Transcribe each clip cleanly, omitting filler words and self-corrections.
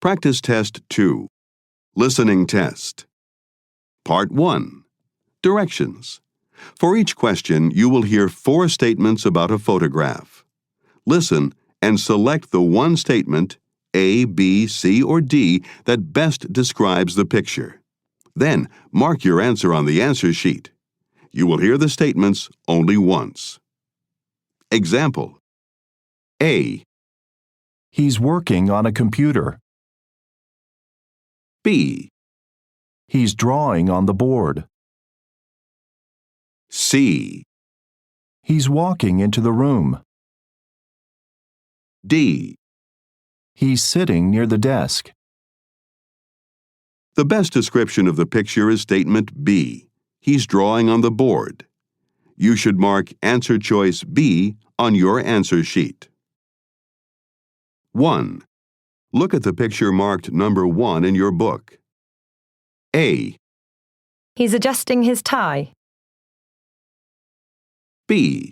Practice Test 2. Listening Test. Part 1. Directions. For each question, you will hear 4 statements about a photograph. Listen and select the one statement, A, B, C, or D, that best describes the picture. Then, mark your answer on the answer sheet. You will hear the statements only once. Example. A. He's working on a computer. B. He's drawing on the board. C. He's walking into the room. D. He's sitting near the desk. The best description of the picture is statement B. He's drawing on the board. You should mark answer choice B on your answer sheet. 1. Look at the picture marked number 1 in your book. A. He's adjusting his tie. B.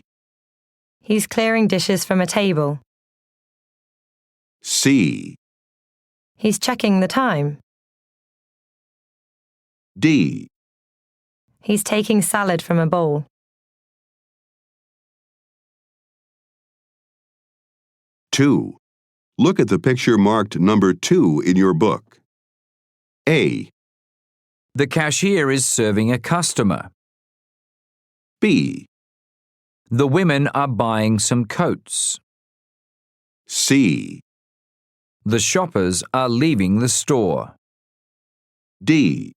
He's clearing dishes from a table. C. He's checking the time. D. He's taking salad from a bowl. 2. Look at the picture marked number 2 in your book. A. The cashier is serving a customer. B. The women are buying some coats. C. The shoppers are leaving the store. D.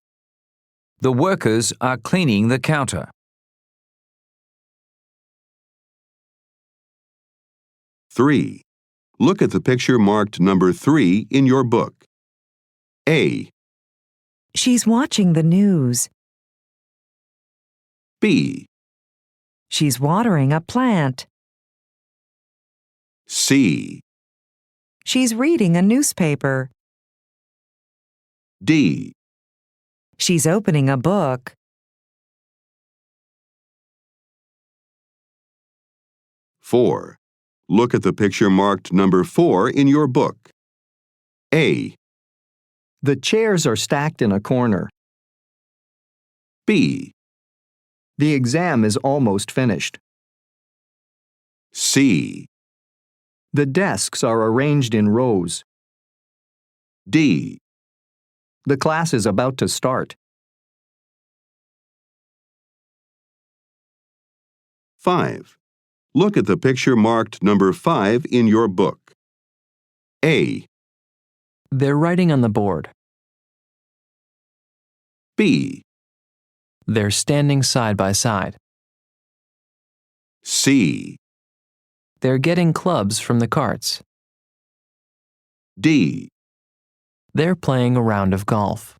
The workers are cleaning the counter. 3. Look at the picture marked number 3 in your book. A. She's watching the news. B. She's watering a plant. C. She's reading a newspaper. D. She's opening a book. 4. Look at the picture marked number 4 in your book. A. The chairs are stacked in a corner. B. The exam is almost finished. C. The desks are arranged in rows. D. The class is about to start. 5. Look at the picture marked number 5 in your book. A. They're writing on the board. B. They're standing side by side. C. They're getting clubs from the carts. D. They're playing a round of golf.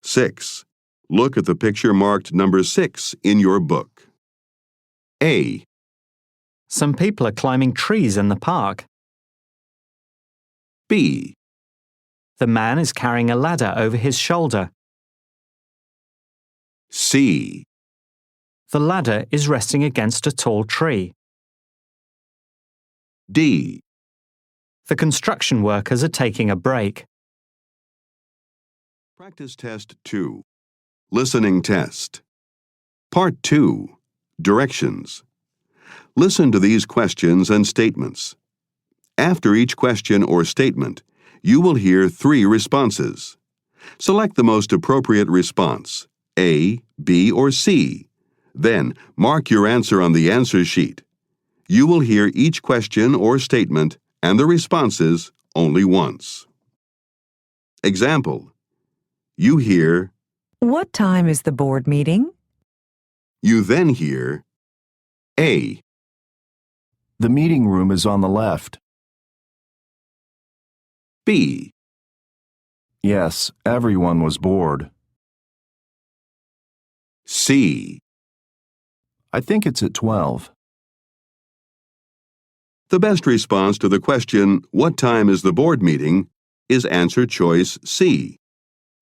6. Look at the picture marked number 6 in your book. A. Some people are climbing trees in the park. B. The man is carrying a ladder over his shoulder. C. The ladder is resting against a tall tree. D. The construction workers are taking a break. Practice Test 2. Listening Test. Part 2. Directions. Listen to these questions and statements. After each question or statement, you will hear 3 responses. Select the most appropriate response, A, B, or C. Then, mark your answer on the answer sheet. You will hear each question or statement and the responses only once. Example. You hear, What time is the board meeting? you then hear, A. The meeting room is on the left. B. Yes, everyone was bored. C. I think it's at 12. The best response to the question, what time is the board meeting, is answer choice C.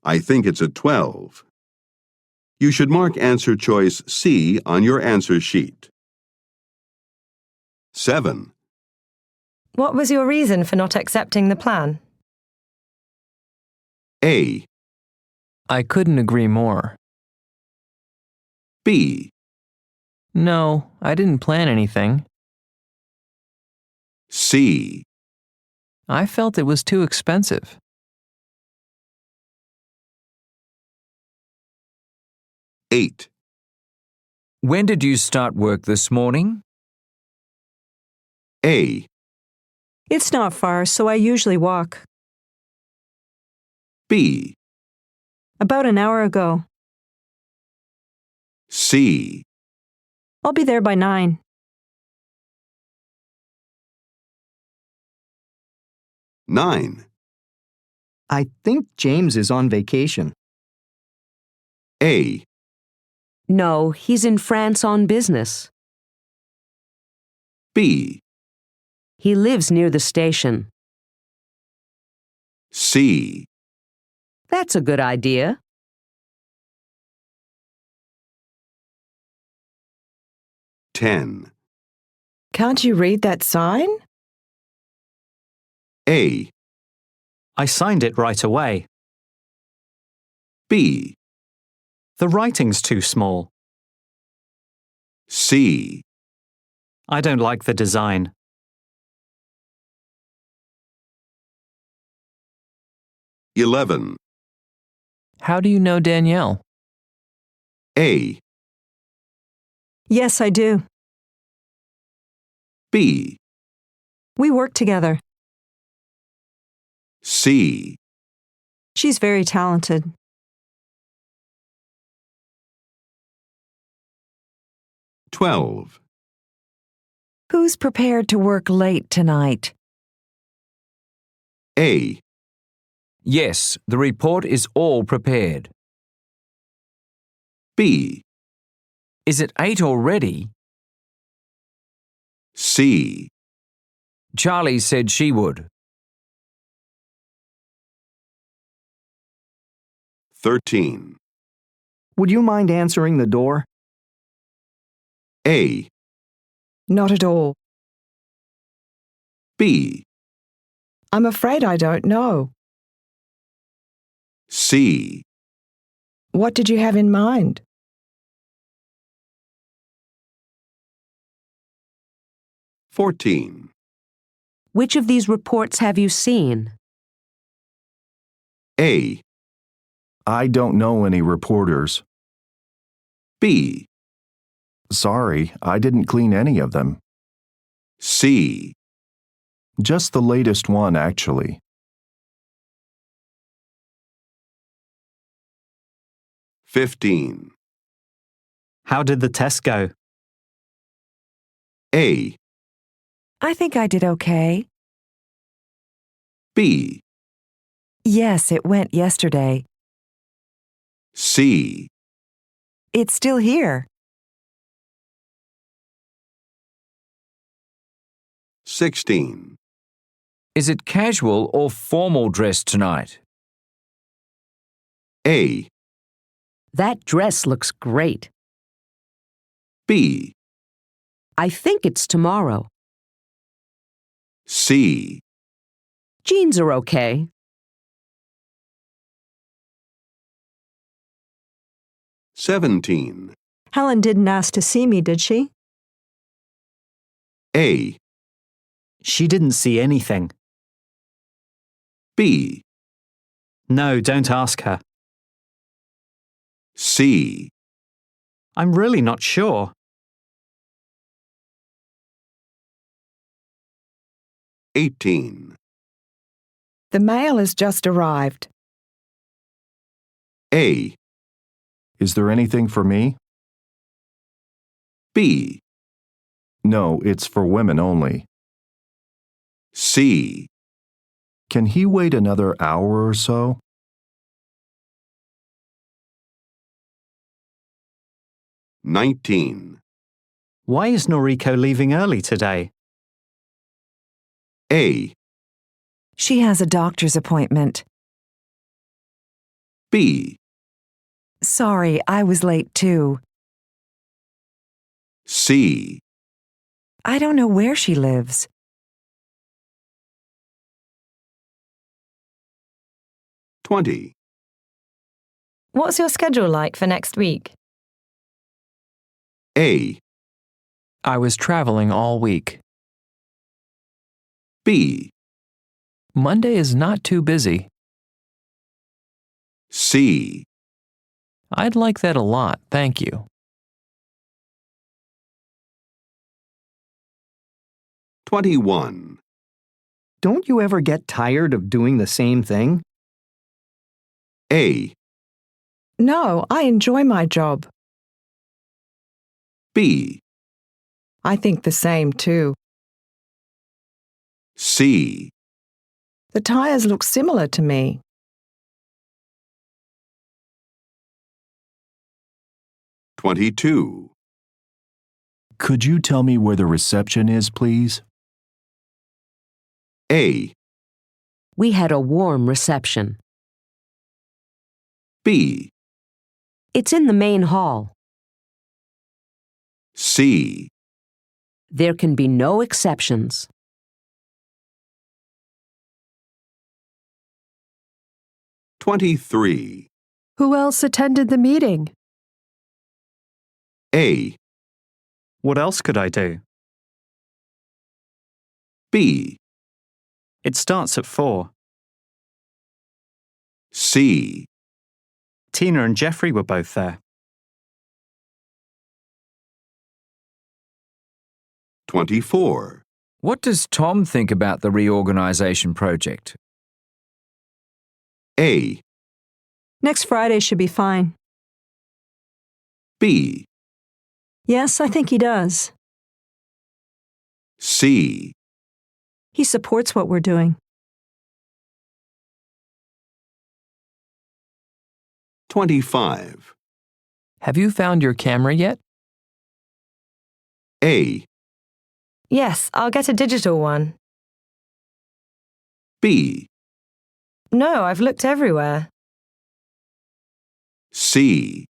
I think it's at 12. You should mark answer choice C on your answer sheet. 7. What was your reason for not accepting the plan? A, I couldn't agree more. B, No, I didn't plan anything. C, I felt it was too expensive. Eight, When did you start work this morning? A, It's not far, so I usually walk. B, About an hour ago. C, I'll be there by 9. Nine, I think James is on vacation. A, No, he's in France on business. B, He lives near the station. C, That's a good idea. Ten, Can't you read that sign? A, I signed it right away. B, The writing's too small. C, I don't like the design. 11, How do you know Danielle? A, Yes, I do. B, We work together. C, She's very talented. 12, Who's prepared to work late tonight? A, Yes, the report is all prepared. B, Is it 8 already? C, Charlie said she would. 13, Would you mind answering the door? A, Not at all. B, I'm afraid I don't know. C, What did you have in mind? 14, Which of these reports have you seen? A, I don't know any reporters. B, Sorry, I didn't clean any of them. C, Just the latest one, actually. 15, How did the test go? A, I think I did okay. B, Yes, it went yesterday. C, It's still here. 16, Is it casual or formal dress tonight? A, That dress looks great. B, I think it's tomorrow. C, Jeans are okay. 17, Helen didn't ask to see me, did she? A, She didn't see anything. B, No, don't ask her. C, I'm really not sure. 18, The mail has just arrived. A, Is there anything for me? B, No, it's for women only. C, Can he wait another hour or so? 19, Why is Noriko leaving early today? A, She has a doctor's appointment. B, Sorry, I was late too. C, I don't know where she lives. 20. What's your schedule like for next week? A, I was traveling all week. B, Monday is not too busy. C, I'd like that a lot, thank you. 21. Don't you ever get tired of doing the same thing? A, No, I enjoy my job. B, I think the same too. C, The tires look similar to me. 22. Could you tell me where the reception is, please? A, We had a warm reception. B, It's in the main hall. C, There can be no exceptions. 23. Who else attended the meeting? A, What else could I do? B, It starts at 4. C, Tina and Jeffrey were both there. 24. What does Tom think about the reorganization project? A, Next Friday should be fine. B, Yes, I think he does. C, He supports what we're doing. 25. Have you found your camera yet? A, Yes, I'll get a digital one. B, No, I've looked everywhere. C,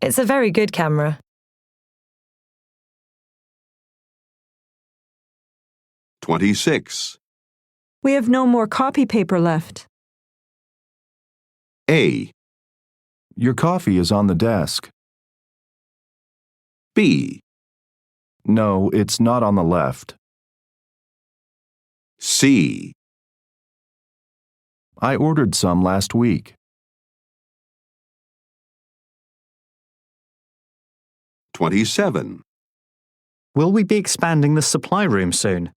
It's a very good camera. 26. We have no more copy paper left. A, Your coffee is on the desk. B, No, it's not on the left. C, I ordered some last week. 27. Will we be expanding the supply room soon?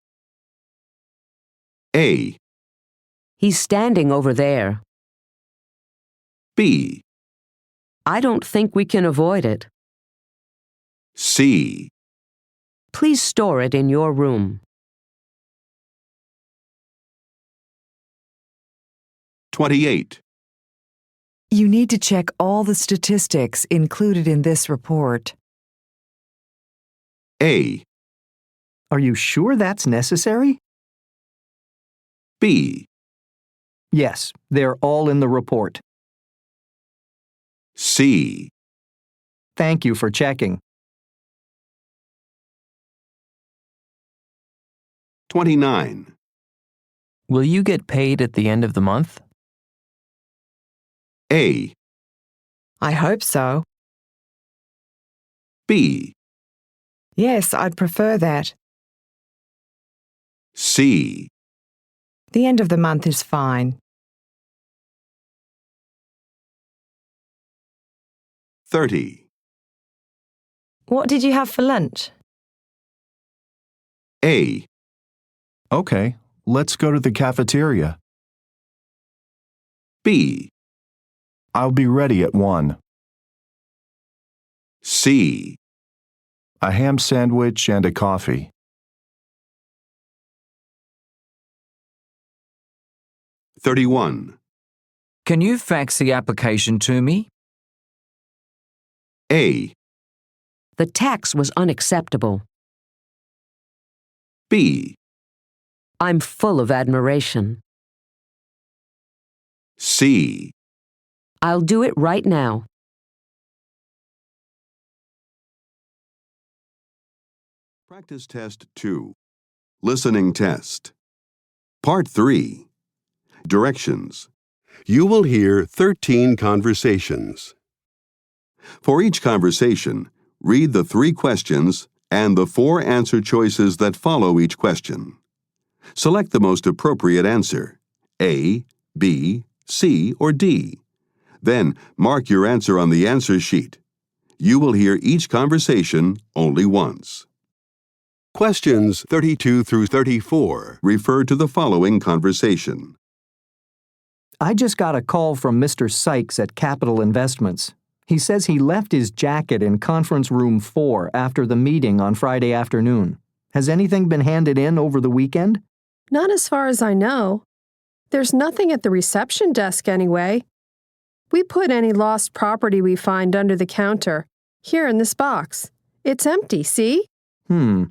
A, He's standing over there. B, I don't think we can avoid it. C, Please store it in your room. 28. You need to check all the statistics included in this report. A, Are you sure that's necessary? B, Yes, they're all in the report. C, Thank you for checking. 29. Will you get paid at the end of the month? A, I hope so. B, Yes, I'd prefer that. C, The end of the month is fine. 30. What did you have for lunch? A, Okay, let's go to the cafeteria. B, I'll be ready at 1. C, A ham sandwich and a coffee. 31. Can you fax the application to me? A, The tax was unacceptable. B, I'm full of admiration. C, I'll do it right now. Practice Test 2. Listening Test. Part 3. Directions. You will hear 13 conversations. For each conversation, read the 3 questions and the 4 answer choices that follow each question. Select the most appropriate answer, A, B, C, or D. Then mark your answer on the answer sheet. You will hear each conversation only once. Questions 32 through 34 refer to the following conversation. I just got a call from Mr. Sykes at Capital Investments. He says he left his jacket in conference room 4 after the meeting on Friday afternoon. Has anything been handed in over the weekend? Not as far as I know. There's nothing at the reception desk anyway. We put any lost property we find under the counter, here in this box. It's empty, see? The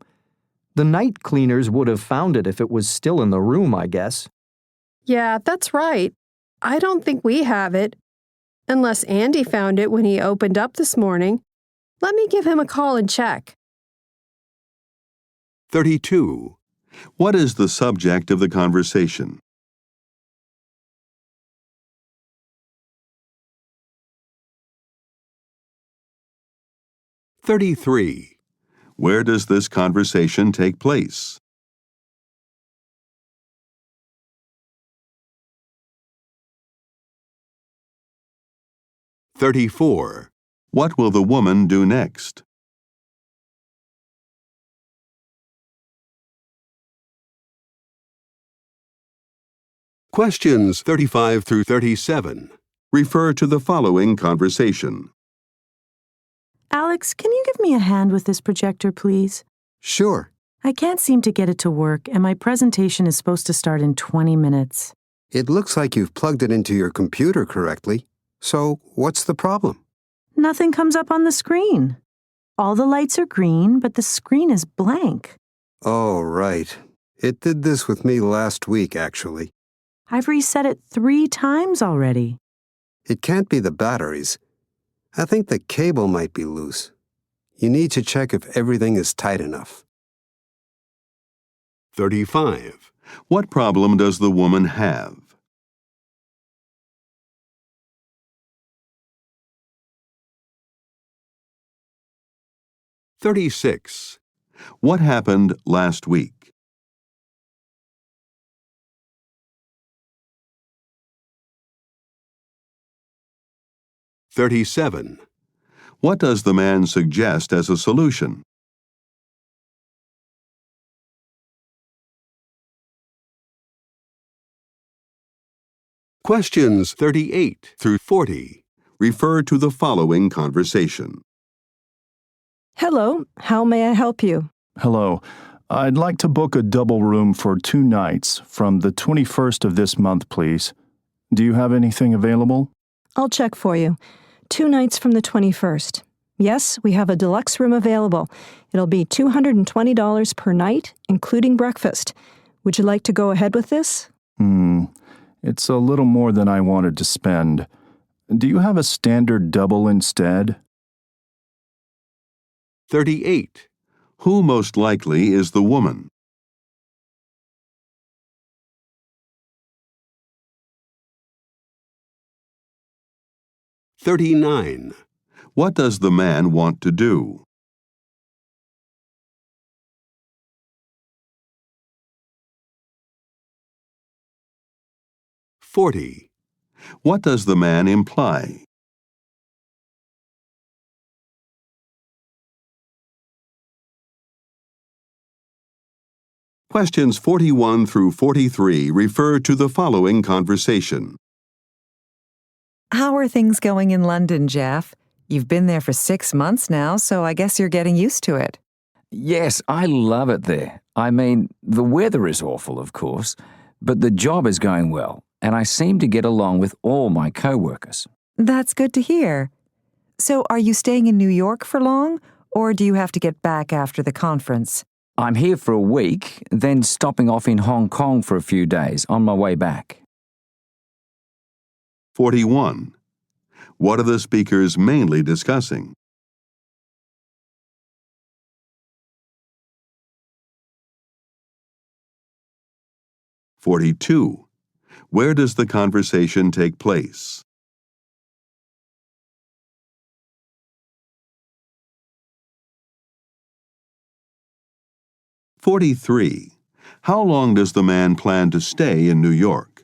night cleaners would have found it if it was still in the room, I guess. Yeah, that's right. I don't think we have it. Unless Andy found it when he opened up this morning. Let me give him a call and check. 32. What is the subject of the conversation? (33) Where does this conversation take place? 34. What will the woman do next? 35 through 37 refer to the following conversation. Alex, can you give me a hand with this projector, please? Sure. I can't seem to get it to work, and my presentation is supposed to start in 20 minutes. It looks like you've plugged it into your computer correctly. So, what's the problem? Nothing comes up on the screen. All the lights are green, but the screen is blank. Oh, right. It did this with me last week, actually. I've reset it 3 times already. It can't be the batteries. I think the cable might be loose. You need to check if everything is tight enough. 35. What problem does the woman have? 36. What happened last week? 37. What does the man suggest as a solution? 38 through 40 refer to the following conversation. Hello, how may I help you? Hello. I'd like to book a double room for 2 nights from the 21st of this month, please. Do you have anything available? I'll check for you. 2 nights from the 21st. Yes, we have a deluxe room available. It'll be $220 per night, including breakfast. Would you like to go ahead with this? It's a little more than I wanted to spend. Do you have a standard double instead? 38. Who most likely is the woman? 39. What does the man want to do? 40. What does the man imply? 41 through 43 refer to the following conversation. How are things going in London, Jeff? You've been there for 6 months now, so I guess you're getting used to it. Yes, I love it there. I mean, the weather is awful, of course, but the job is going well, and I seem to get along with all my co-workers. That's good to hear. So are you staying in New York for long, or do you have to get back after the conference? I'm here for a week, then stopping off in Hong Kong for a few days on my way back. 41. What are the speakers mainly discussing? 42. Where does the conversation take place? (43) How long does the man plan to stay in New York?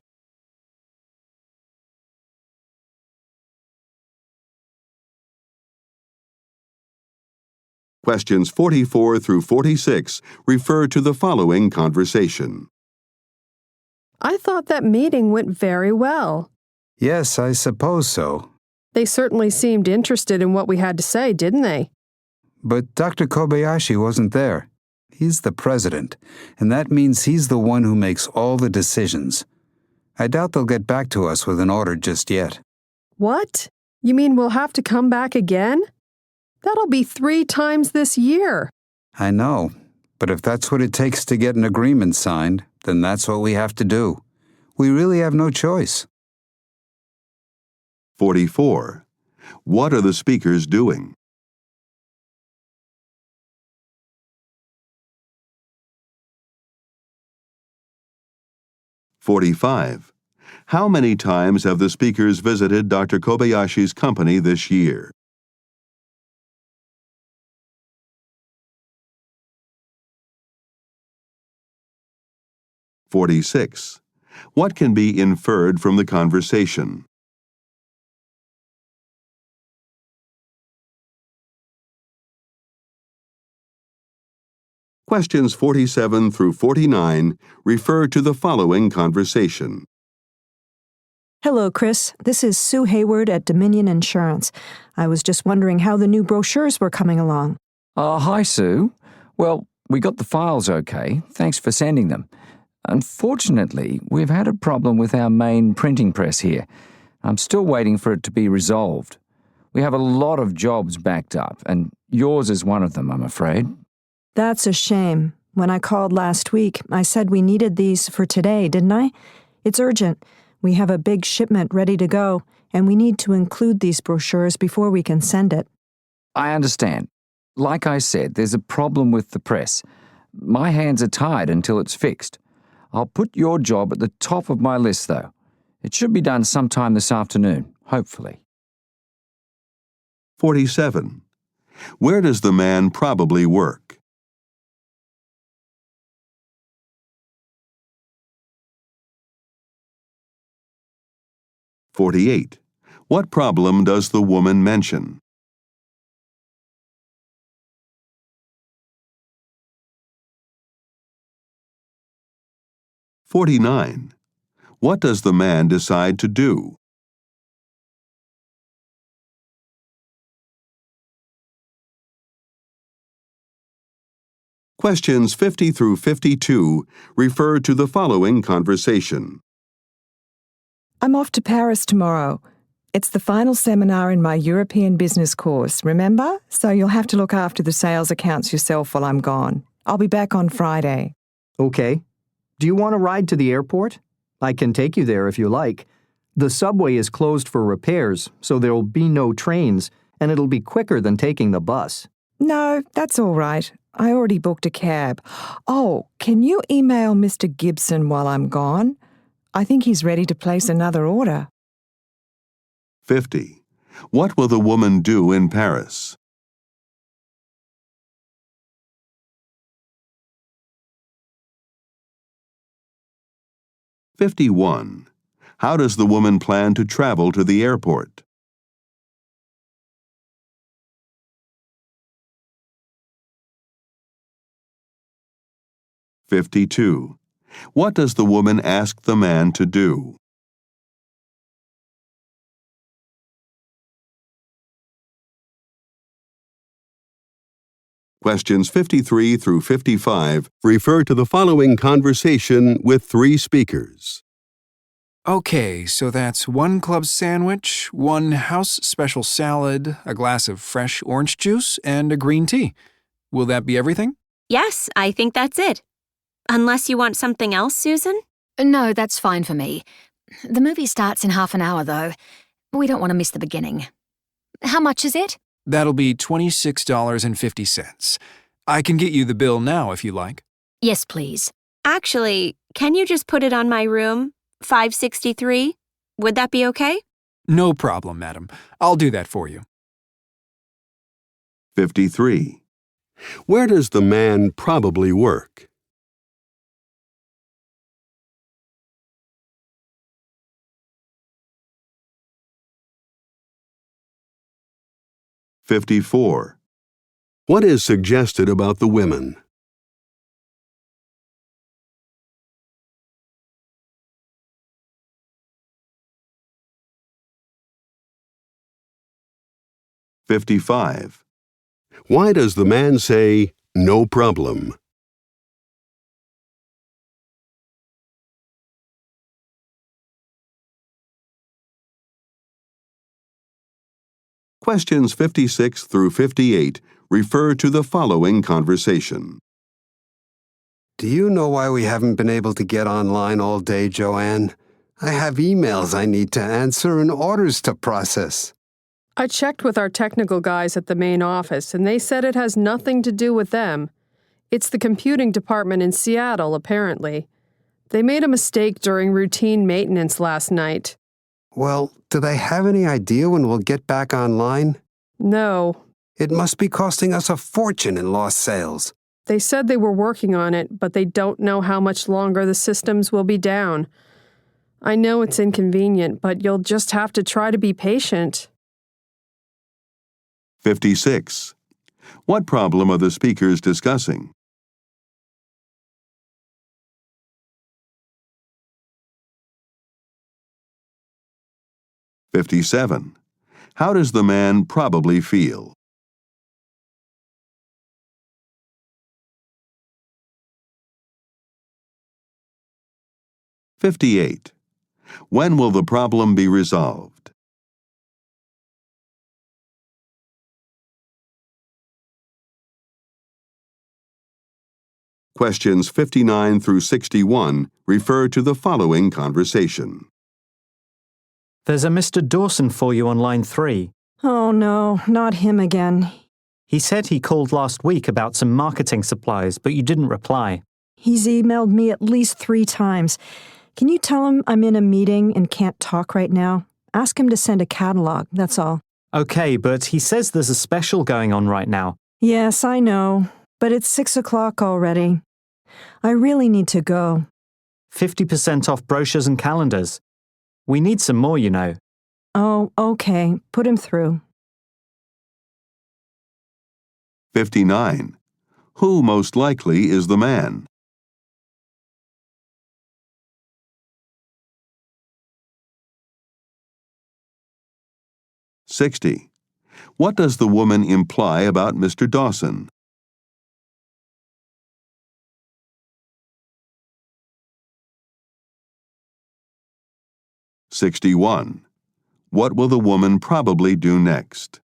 Questions 44 through 46 refer to the following conversation. I thought that meeting went very well. Yes, I suppose so. They certainly seemed interested in what we had to say, didn't they? But Dr. Kobayashi wasn't there. He's the president, and that means he's the one who makes all the decisions. I doubt they'll get back to us with an order just yet. What? You mean we'll have to come back again? That'll be 3 times this year. I know, but if that's what it takes to get an agreement signed, then that's what we have to do. We really have no choice. 44. What are the speakers doing? (45) How many times have the speakers visited Dr. Kobayashi's company this year? (46) What can be inferred from the conversation? Questions 47 through 49 refer to the following conversation. Hello, Chris. This is Sue Hayward at Dominion Insurance. I was just wondering how the new brochures were coming along. Hi, Sue. Well, we got the files okay. Thanks for sending them. Unfortunately, we've had a problem with our main printing press here. I'm still waiting for it to be resolved. We have a lot of jobs backed up, and yours is one of them, I'm afraid. That's a shame. When I called last week, I said we needed these for today, didn't I? It's urgent. We have a big shipment ready to go, and we need to include these brochures before we can send it. I understand. Like I said, there's a problem with the press. My hands are tied until it's fixed. I'll put your job at the top of my list, though. It should be done sometime this afternoon, hopefully. 47. Where does the man probably work? 48. What problem does the woman mention? 49. What does the man decide to do? 50 through 52 refer to the following conversation. I'm off to Paris tomorrow. It's the final seminar in my European business course, remember? So you'll have to look after the sales accounts yourself while I'm gone. I'll be back on Friday. Okay. Do you want to ride to the airport? I can take you there if you like. The subway is closed for repairs, so there'll be no trains, and it'll be quicker than taking the bus. No, that's all right. I already booked a cab. Oh, can you email Mr. Gibson while I'm gone? I think he's ready to place another order. 50. What will the woman do in Paris? 51. How does the woman plan to travel to the airport? 52. What does the woman ask the man to do? 53 through 55 refer to the following conversation with 3 speakers. Okay, so that's 1 club sandwich, 1 house special salad, a glass of fresh orange juice, and a green tea. Will that be everything? Yes, I think that's it. Unless you want something else, Susan? No, that's fine for me. The movie starts in half an hour, though. We don't want to miss the beginning. How much is it? That'll be $26.50. I can get you the bill now if you like. Yes, please. Actually, can you just put it on my room? 563? Would that be okay? No problem, madam. I'll do that for you. 53. Where does the man probably work? (54) What is suggested about the women? (55) Why does the man say, "No problem"? Questions 56 through 58 refer to the following conversation. Do you know why we haven't been able to get online all day, Joanne? I have emails I need to answer and orders to process. I checked with our technical guys at the main office, and they said it has nothing to do with them. It's the computing department in Seattle, apparently. They made a mistake during routine maintenance last night. Well, do they have any idea when we'll get back online? No. It must be costing us a fortune in lost sales. They said they were working on it, but they don't know how much longer the systems will be down. I know it's inconvenient, but you'll just have to try to be patient. 56. What problem are the speakers discussing? (57) How does the man probably feel? (58) When will the problem be resolved? Questions 59 through 61 refer to the following conversation. There's a Mr. Dawson for you on line 3. Oh no, not him again. He said he called last week about some marketing supplies, but you didn't reply. He's emailed me at least 3 times. Can you tell him I'm in a meeting and can't talk right now? Ask him to send a catalog, that's all. Okay, but he says there's a special going on right now. Yes, I know, but it's 6 o'clock already. I really need to go. 50% off brochures and calendars. We need some more, you know. Oh, okay. Put him through. 59. Who most likely is the man? (60) What does the woman imply about Mr. Dawson? (61) What will the woman probably do next?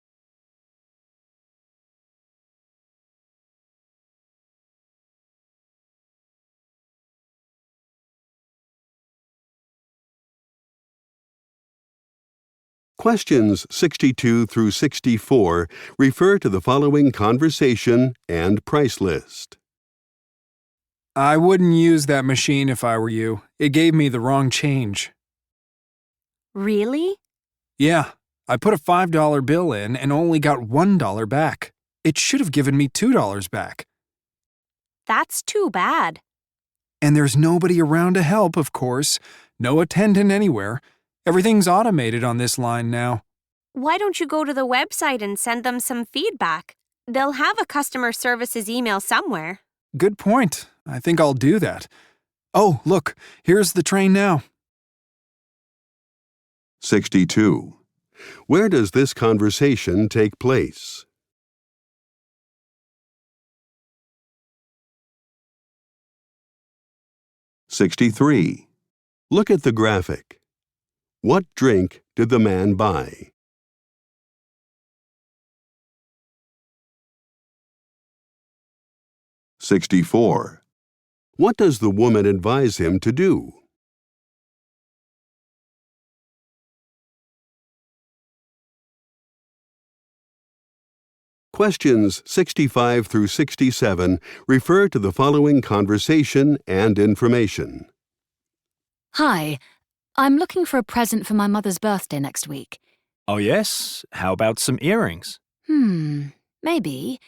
Questions 62 through 64 refer to the following conversation and price list. I wouldn't use that machine if I were you. It gave me the wrong change. Really? Yeah, I put a $5 bill in and only got $1 back. It should have given me $2 back. That's too bad. And there's nobody around to help, of course. No attendant anywhere. Everything's automated on this line now. Why don't you go to the website and send them some feedback? They'll have a customer services email somewhere. Good point. I think I'll do that. Oh, look, here's the train now. 62. Where does this conversation take place? (63) Look at the graphic. What drink did the man buy? (64) What does the woman advise him to do? Questions 65 through 67 refer to the following conversation and information. Hi, I'm looking for a present for my mother's birthday next week. Oh, yes? How about some earrings? Maybe.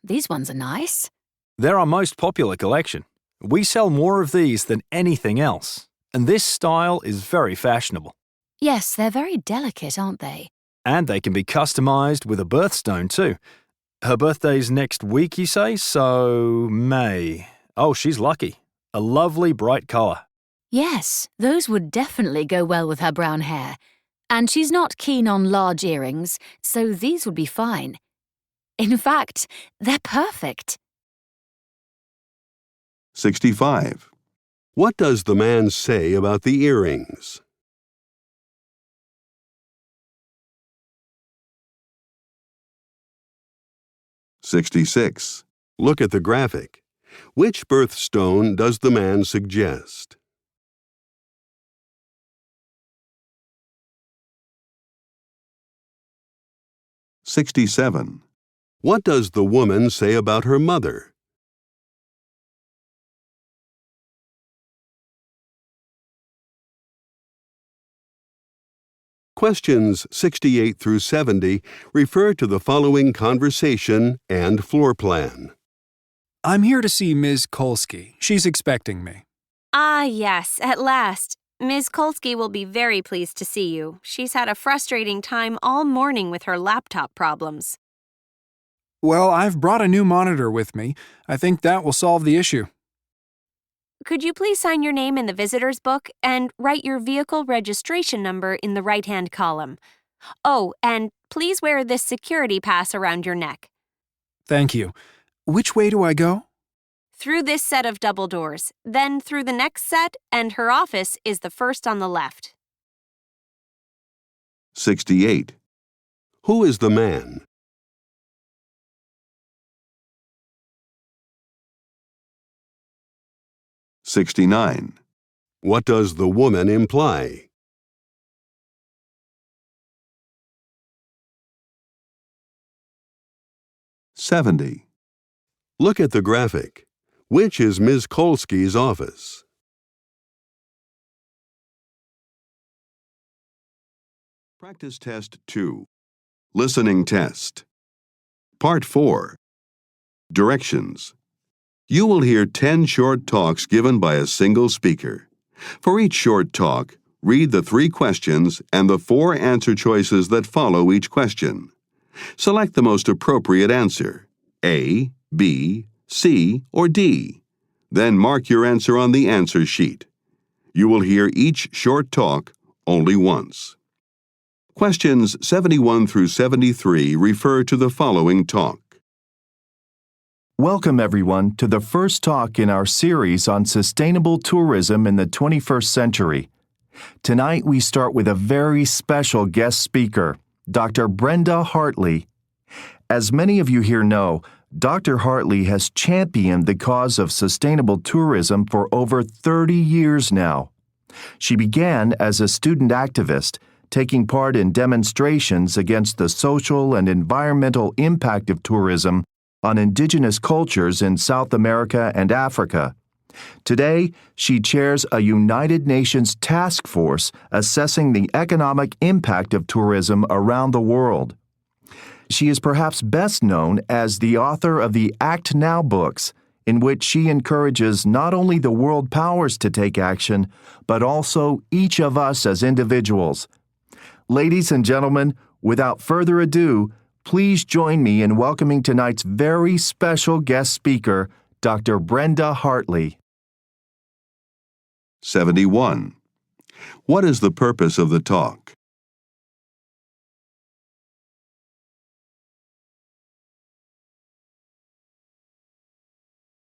These ones are nice. They're our most popular collection. We sell more of these than anything else, and this style is very fashionable. Yes, they're very delicate, aren't they? And they can be customized with a birthstone too. Her birthday's next week, you say? So, May. Oh, she's lucky. A lovely bright color. Yes, those would definitely go well with her brown hair. And she's not keen on large earrings, so these would be fine. In fact, they're perfect. 65. What does the man say about the earrings? (66) Look at the graphic. Which birthstone does the man suggest? (67) What does the woman say about her mother? Questions 68 through 70 refer to the following conversation and floor plan. I'm here to see Ms. Kolsky. She's expecting me. Ah, yes, at last. Ms. Kolsky will be very pleased to see you. She's had a frustrating time all morning with her laptop problems. Well, I've brought a new monitor with me. I think that will solve the issue. Could you please sign your name in the visitor's book and write your vehicle registration number in the right-hand column? Oh, and please wear this security pass around your neck. Thank you. Which way do I go? Through this set of double doors, then through the next set, and her office is the first on the left. 68. Who is the man? (69) What does the woman imply? (70) Look at the graphic. Which is Ms. Kolsky's office? Practice Test 2. Listening Test. Part 4. Directions. You will hear 10 short talks given by a single speaker. For each short talk, read the 3 questions and the 4 answer choices that follow each question. Select the most appropriate answer, A, B, C, or D. Then mark your answer on the answer sheet. You will hear each short talk only once. Questions 71 through 73 refer to the following talk. Welcome, everyone, to the first talk in our series on sustainable tourism in the 21st century. Tonight, we start with a very special guest speaker, Dr. Brenda Hartley. As many of you here know, Dr. Hartley has championed the cause of sustainable tourism for over 30 years now. She began as a student activist, taking part in demonstrations against the social and environmental impact of tourism on indigenous cultures in South America and Africa. Today, she chairs a United Nations task force assessing the economic impact of tourism around the world. She is perhaps best known as the author of the Act Now books, in which she encourages not only the world powers to take action, but also each of us as individuals. Ladies and gentlemen, without further ado, please join me in welcoming tonight's very special guest speaker, Dr. Brenda Hartley. 71. What is the purpose of the talk?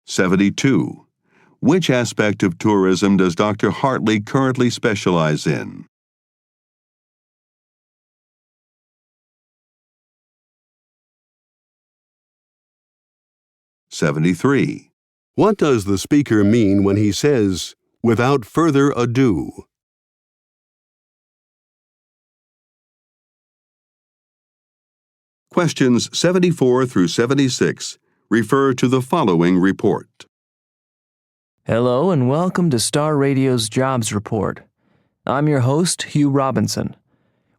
(72) Which aspect of tourism does Dr. Hartley currently specialize in? (73) What does the speaker mean when he says, "without further ado"? Questions 74 through 76 refer to the following report. Hello and welcome to Star Radio's Jobs Report. I'm your host, Hugh Robinson.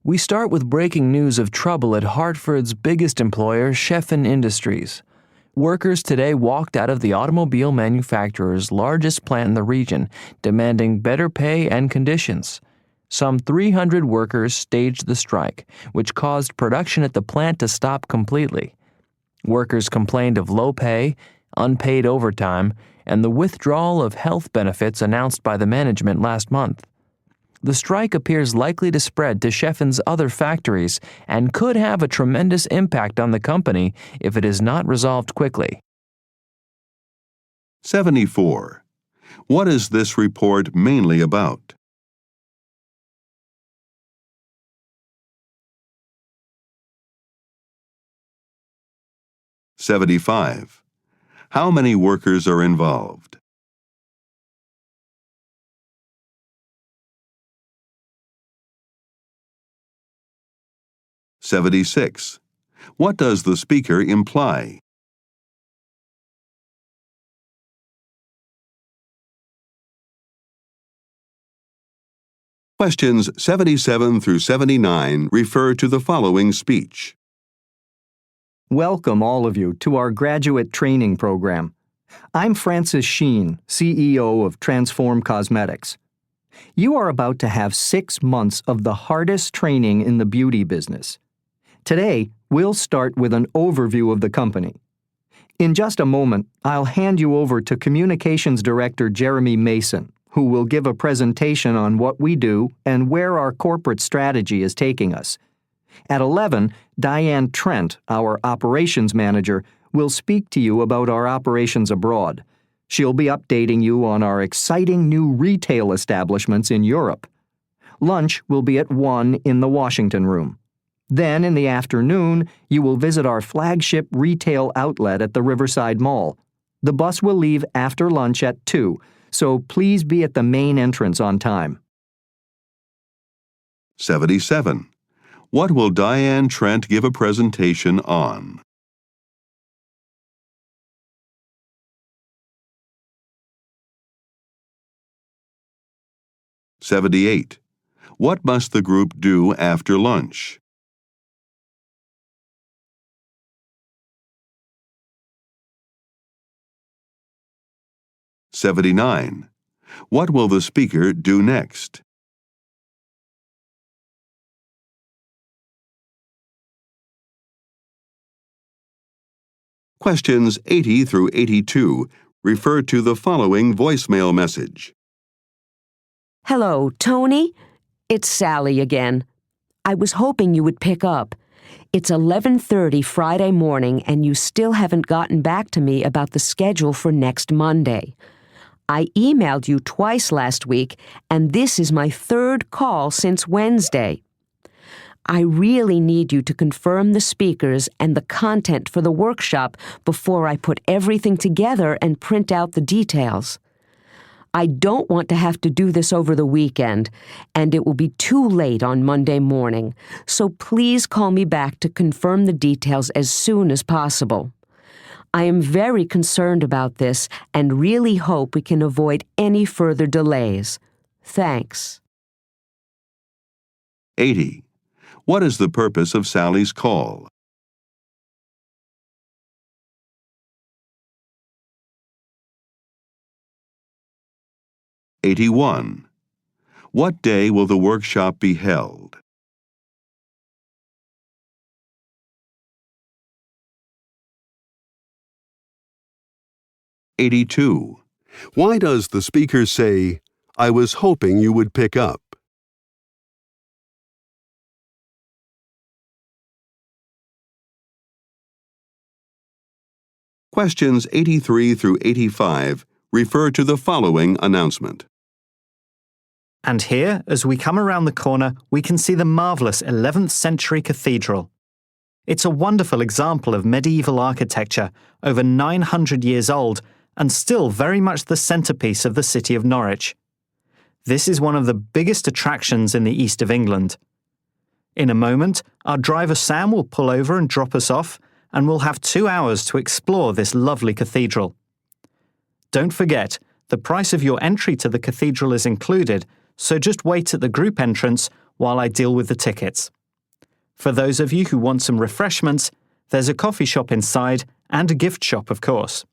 We start with breaking news of trouble at Hartford's biggest employer, Sheffin Industries. Workers today walked out of the automobile manufacturer's largest plant in the region, demanding better pay and conditions. Some 300 workers staged the strike, which caused production at the plant to stop completely. Workers complained of low pay, unpaid overtime, and the withdrawal of health benefits announced by the management last month. The strike appears likely to spread to Sheffin's other factories and could have a tremendous impact on the company if it is not resolved quickly. 74. What is this report mainly about? (75) How many workers are involved? 76. What does the speaker imply? 77 through 79 refer to the following speech. Welcome, all of you, to our graduate training program. I'm Francis Sheen, CEO of Transform Cosmetics. You are about to have 6 months of the hardest training in the beauty business. Today, we'll start with an overview of the company. In just a moment, I'll hand you over to Communications Director Jeremy Mason, who will give a presentation on what we do and where our corporate strategy is taking us. At 11, Diane Trent, our operations manager, will speak to you about our operations abroad. She'll be updating you on our exciting new retail establishments in Europe. Lunch will be at 1 in the Washington room. Then, in the afternoon, you will visit our flagship retail outlet at the Riverside Mall. The bus will leave after lunch at 2, so please be at the main entrance on time. 77. What will Diane Trent give a presentation on? 78. What must the group do after lunch? 79. What will the speaker do next? 80 through 82 refer to the following voicemail message. Hello, Tony? It's Sally again. I was hoping you would pick up. It's 11:30 Friday morning and you still haven't gotten back to me about the schedule for next Monday. I emailed you twice last week, and this is my 3rd call since Wednesday. I really need you to confirm the speakers and the content for the workshop before I put everything together and print out the details. I don't want to have to do this over the weekend, and it will be too late on Monday morning, so please call me back to confirm the details as soon as possible. I am very concerned about this and really hope we can avoid any further delays. Thanks. 80. What is the purpose of Sally's call? 81. What day will the workshop be held? 82. Why does the speaker say, "I was hoping you would pick up"? 83 through 85 refer to the following announcement. And here, as we come around the corner, we can see the marvelous 11th century cathedral. It's a wonderful example of medieval architecture, over 900 years old, and still very much the centerpiece of the city of Norwich. This is one of the biggest attractions in the east of England. In a moment, our driver Sam will pull over and drop us off, and we'll have 2 hours to explore this lovely cathedral. Don't forget, the price of your entry to the cathedral is included, so just wait at the group entrance while I deal with the tickets. For those of you who want some refreshments, there's a coffee shop inside and a gift shop, of course.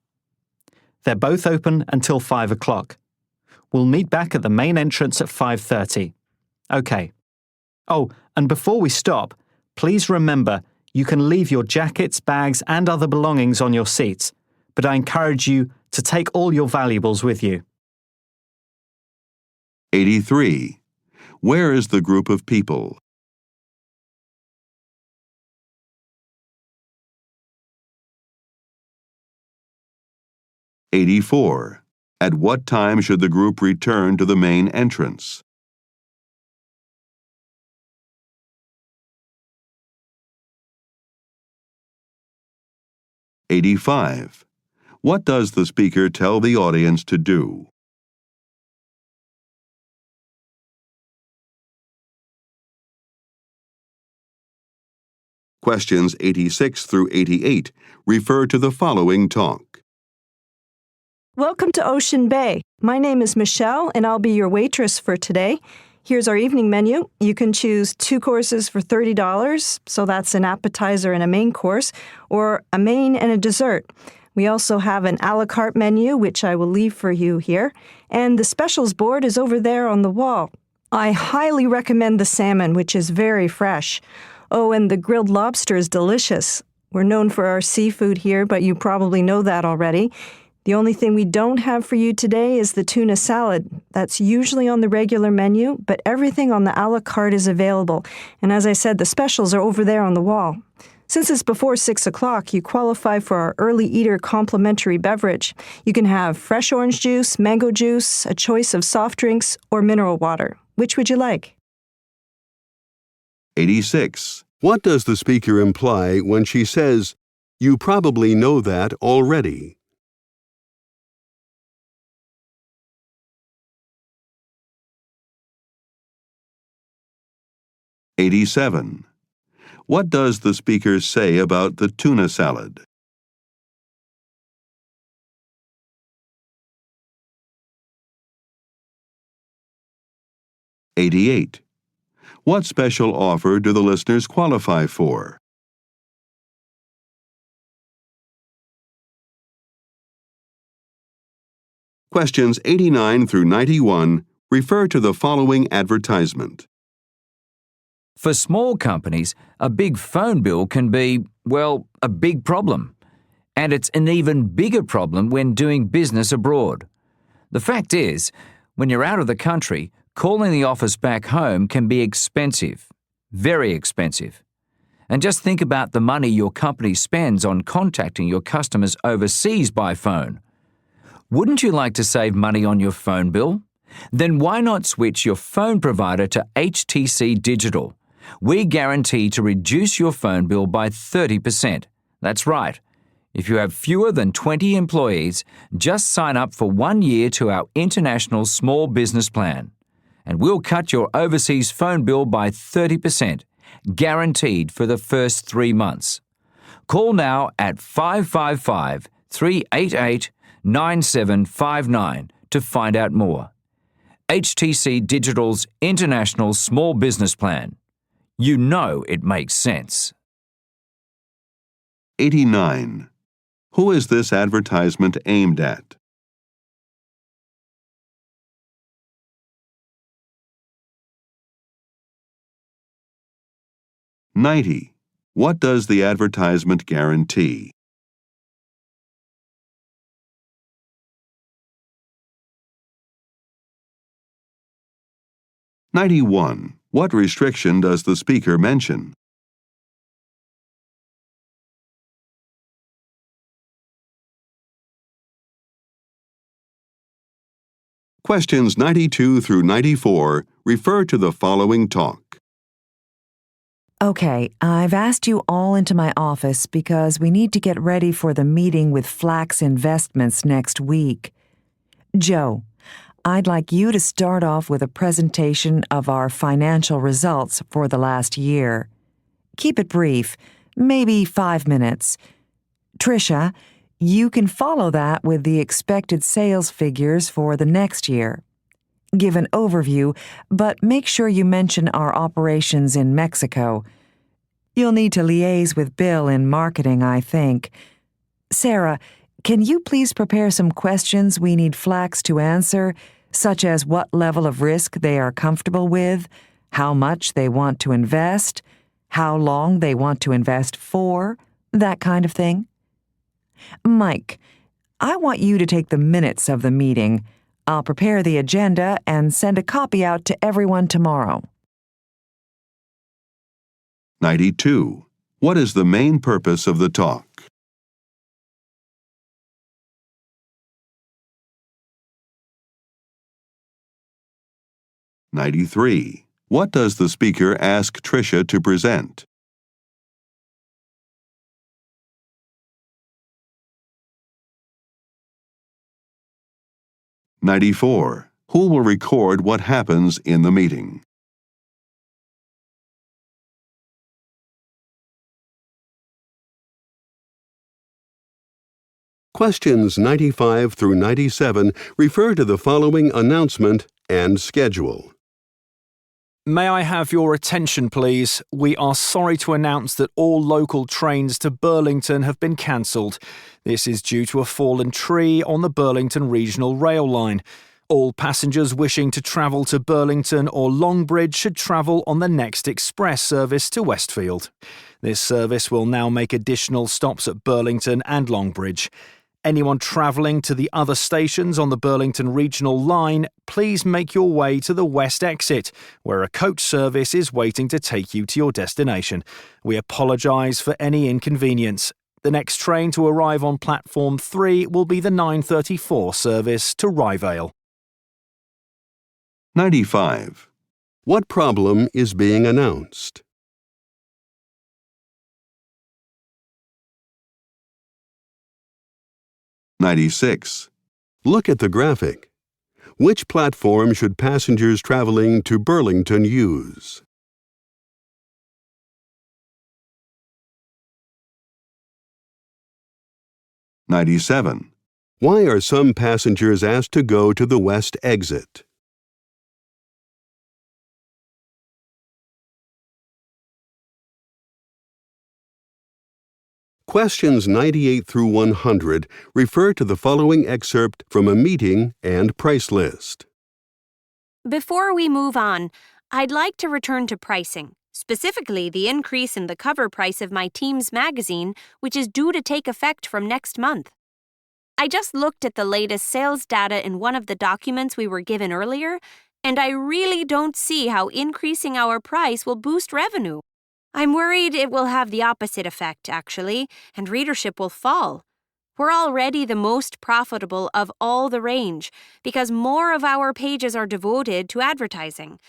They're both open until 5 o'clock. We'll meet back at the main entrance at 5:30. Okay. Oh, and before we stop, please remember you can leave your jackets, bags, and other belongings on your seats, but I encourage you to take all your valuables with you. 83. Where is the group of people? 84. At what time should the group return to the main entrance? 85. What does the speaker tell the audience to do? 86 through 88 refer to the following talk. Welcome to Ocean Bay. My name is Michelle, and I'll be your waitress for today. Here's our evening menu. You can choose 2 courses for $30, so that's an appetizer and a main course, or a main and a dessert. We also have an a la carte menu, which I will leave for you here, and the specials board is over there on the wall. I highly recommend the salmon, which is very fresh. Oh, and the grilled lobster is delicious. We're known for our seafood here, but you probably know that already. The only thing we don't have for you today is the tuna salad. That's usually on the regular menu, but everything on the a la carte is available. And as I said, the specials are over there on the wall. Since it's before 6 o'clock, you qualify for our early eater complimentary beverage. You can have fresh orange juice, mango juice, a choice of soft drinks, or mineral water. Which would you like? 86. What does the speaker imply when she says, "You probably know that already"? 87. What does the speaker say about the tuna salad? 88. What special offer do the listeners qualify for? 89 through 91 refer to the following advertisement. For small companies, a big phone bill can be, well, a big problem. And it's an even bigger problem when doing business abroad. The fact is, when you're out of the country, calling the office back home can be expensive, very expensive. And just think about the money your company spends on contacting your customers overseas by phone. Wouldn't you like to save money on your phone bill? Then why not switch your phone provider to HTC Digital? We guarantee to reduce your phone bill by 30%. That's right. If you have fewer than 20 employees, just sign up for 1 year to our International Small Business Plan. And we'll cut your overseas phone bill by 30%, guaranteed for the first 3 months. Call now at 555-388-9759 to find out more. HTC Digital's International Small Business Plan. You know it makes sense. 89. Who is this advertisement aimed at? 90. What does the advertisement guarantee? 91. What restriction does the speaker mention? 92 through 94 refer to the following talk. Okay, I've asked you all into my office because we need to get ready for the meeting with Flax Investments next week. Joe, I'd like you to start off with a presentation of our financial results for the last year. Keep it brief, maybe 5 minutes. Tricia, you can follow that with the expected sales figures for the next year. Give an overview, but make sure you mention our operations in Mexico. You'll need to liaise with Bill in marketing, I think. Sarah, can you please prepare some questions we need Flax to answer, such as what level of risk they are comfortable with, how much they want to invest, how long they want to invest for, that kind of thing? Mike, I want you to take the minutes of the meeting. I'll prepare the agenda and send a copy out to everyone tomorrow. 92. What is the main purpose of the talk? 93. What does the speaker ask Tricia to present? 94. Who will record what happens in the meeting? 95 through 97 refer to the following announcement and schedule. May I have your attention, please? We are sorry to announce that all local trains to Burlington have been cancelled. This is due to a fallen tree on the Burlington Regional Rail line. All passengers wishing to travel to Burlington or Longbridge should travel on the next express service to Westfield. This service will now make additional stops at Burlington and Longbridge. Anyone travelling to the other stations on the Burlington Regional Line, please make your way to the west exit, where a coach service is waiting to take you to your destination. We apologise for any inconvenience. The next train to arrive on Platform 3 will be the 9:34 service to Ryevale. 95. What problem is being announced? 96. Look at the graphic. Which platform should passengers traveling to Burlington use? 97. Why are some passengers asked to go to the west exit? 98 through 100 refer to the following excerpt from a meeting and price list. Before we move on, I'd like to return to pricing, specifically the increase in the cover price of my team's magazine, which is due to take effect from next month. I just looked at the latest sales data in one of the documents we were given earlier, and I really don't see how increasing our price will boost revenue. I'm worried it will have the opposite effect, actually, and readership will fall. We're already the most profitable of all the range because more of our pages are devoted to advertising.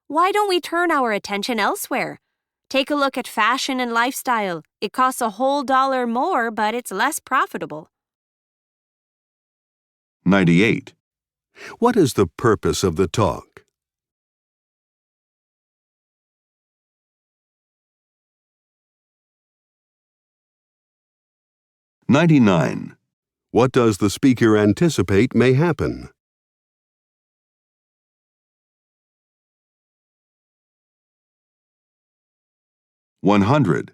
Why don't we turn our attention elsewhere? Take a look at fashion and lifestyle. It costs a whole $1 more, but it's less profitable. 98. What is the purpose of the talk? 99. What does the speaker anticipate may happen? 100.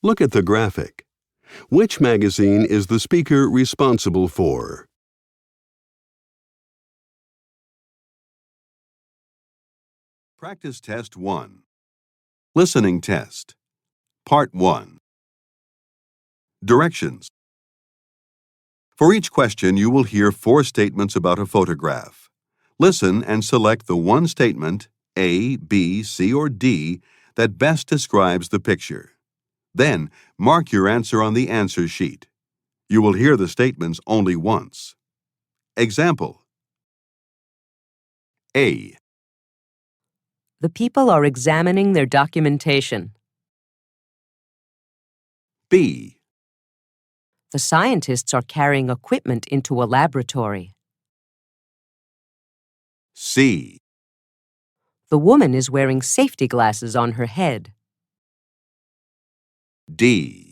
Look at the graphic. Which magazine is the speaker responsible for? Practice Test 1. Listening Test. Part 1. Directions. For each question, you will hear 4 statements about a photograph. Listen and select the one statement, A, B, C, or D, that best describes the picture. Then, mark your answer on the answer sheet. You will hear the statements only once. Example. A. The people are examining their documentation. B. The scientists are carrying equipment into a laboratory. C. The woman is wearing safety glasses on her head. D.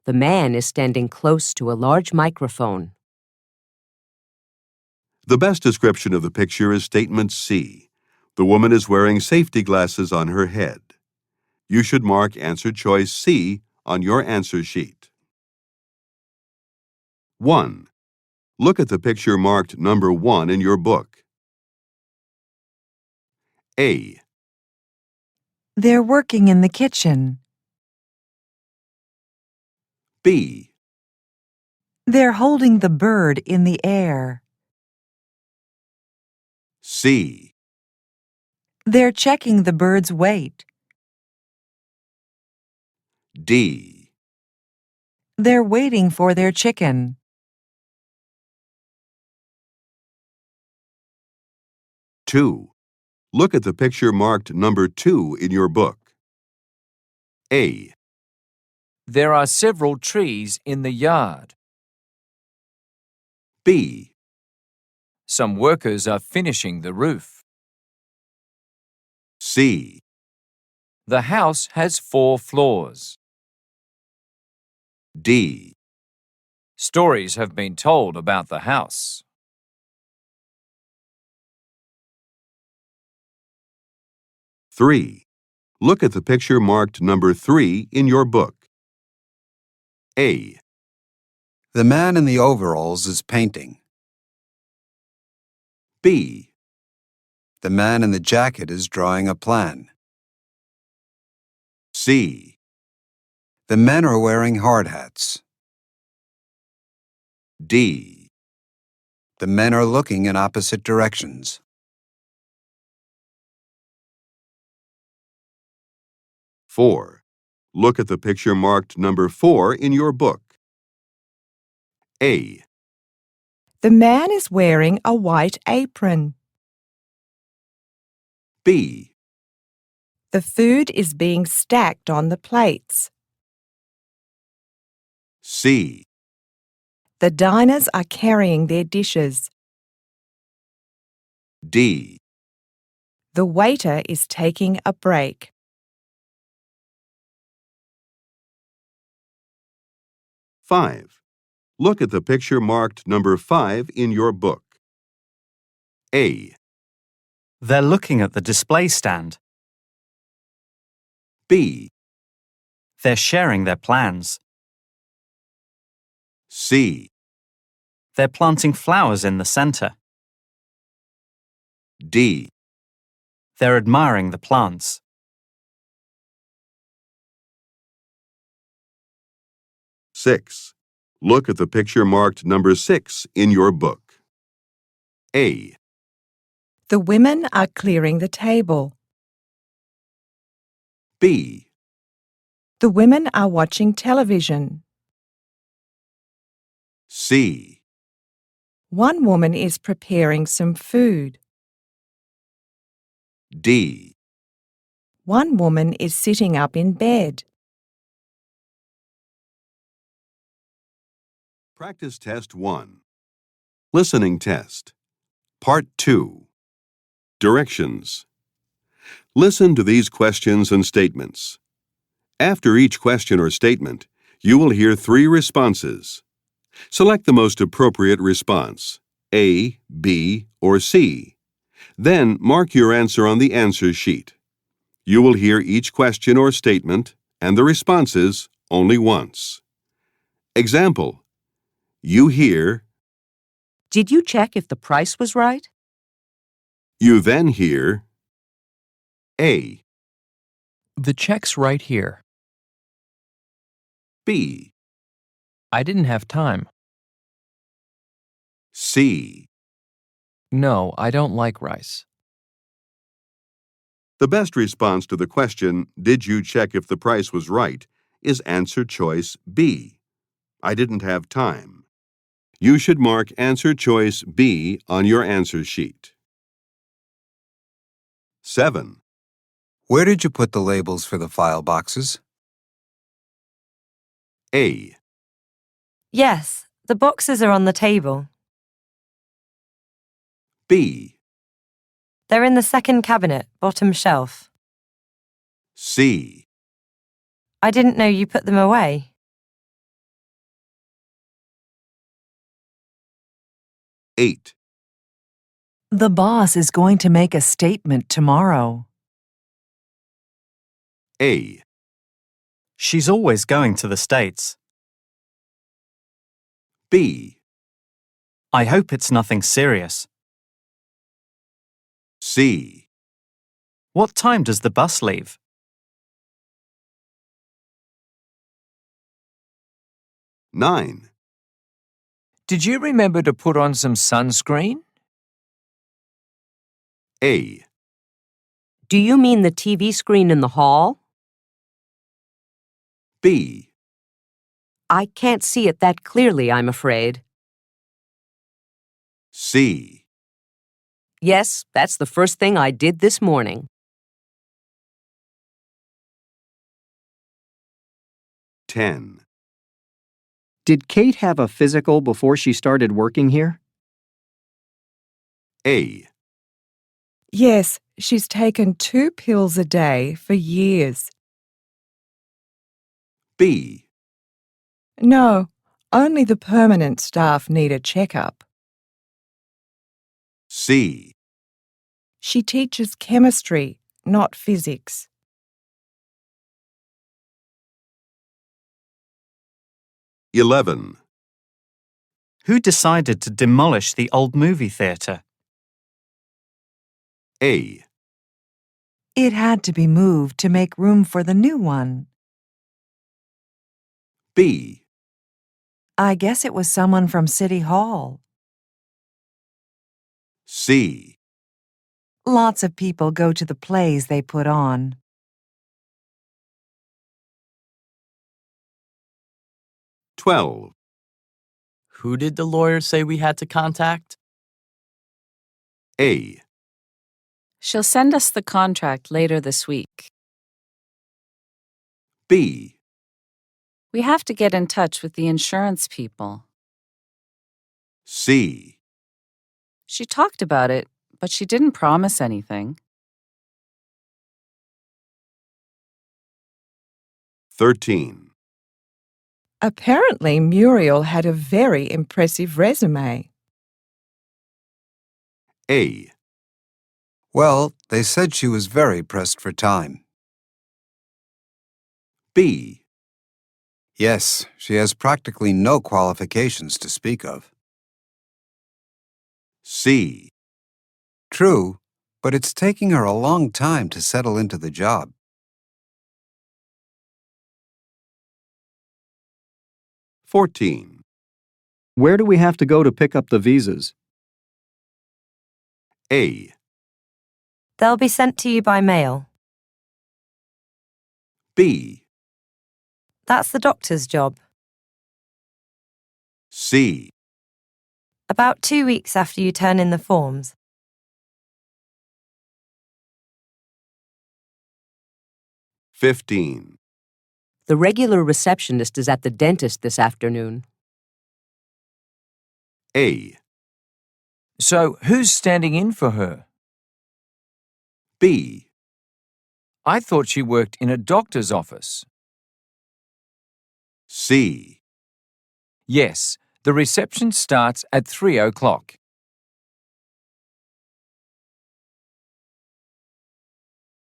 The man is standing close to a large microphone. The best description of the picture is statement C. The woman is wearing safety glasses on her head. You should mark answer choice C on your answer sheet. 1. Look at the picture marked number 1 in your book. A. They're working in the kitchen. B. They're holding the bird in the air. C. They're checking the bird's weight. D. They're waiting for their chicken. 2. Look at the picture marked number 2 in your book. A. There are several trees in the yard. B. Some workers are finishing the roof. C. The house has 4 floors. D. Stories have been told about the house. 3. Look at the picture marked number 3 in your book. A. The man in the overalls is painting. B. The man in the jacket is drawing a plan. C. The men are wearing hard hats. D. The men are looking in opposite directions. 4. Look at the picture marked number 4 in your book. A. The man is wearing a white apron. B. The food is being stacked on the plates. C. The diners are carrying their dishes. D. The waiter is taking a break. 5. Look at the picture marked number 5 in your book. A. They're looking at the display stand. B. They're sharing their plans. C. They're planting flowers in the center. D. They're admiring the plants. 6. Look at the picture marked number 6 in your book. A. The women are clearing the table. B. The women are watching television. C. One woman is preparing some food. D. One woman is sitting up in bed. Practice Test 1. Listening Test. Part 2. Directions. Listen to these questions and statements. After each question or statement, you will hear 3 responses. Select the most appropriate response, A, B, or C. Then mark your answer on the answer sheet. You will hear each question or statement and the responses only once. Example. You hear. Did you check if the price was right? You then hear. A. The check's right here. B. I didn't have time. C. No, I don't like rice. The best response to the question, did you check if the price was right, is answer choice B. I didn't have time. You should mark answer choice B on your answer sheet. 7. Where did you put the labels for the file boxes? A. Yes, the boxes are on the table. B. They're in the second cabinet, bottom shelf. C. I didn't know you put them away. 8. The boss is going to make a statement tomorrow. A. She's always going to the States. B. I hope it's nothing serious. C. What time does the bus leave? 9. Did you remember to put on some sunscreen? A. Do you mean the TV screen in the hall? B. I can't see it that clearly, I'm afraid. C. Yes, that's the first thing I did this morning. 10. Did Kate have a physical before she started working here? A. Yes, she's taken 2 pills a day for years. B. No, only the permanent staff need a checkup. C. She teaches chemistry, not physics. 11. Who decided to demolish the old movie theatre? A. It had to be moved to make room for the new one. B. I guess it was someone from City Hall. C. Lots of people go to the plays they put on. 12. Who did the lawyer say we had to contact? A. She'll send us the contract later this week. B. We have to get in touch with the insurance people. C. She talked about it, but she didn't promise anything. 13. Apparently, Muriel had a very impressive resume. A. Well, they said she was very pressed for time. B. Yes, she has practically no qualifications to speak of. C. True, but it's taking her a long time to settle into the job. 14. Where do we have to go to pick up the visas? A. They'll be sent to you by mail. B. That's the doctor's job. C. About 2 weeks after you turn in the forms. 15. The regular receptionist is at the dentist this afternoon. A. So who's standing in for her? B. I thought she worked in a doctor's office. C. Yes, the reception starts at 3 o'clock.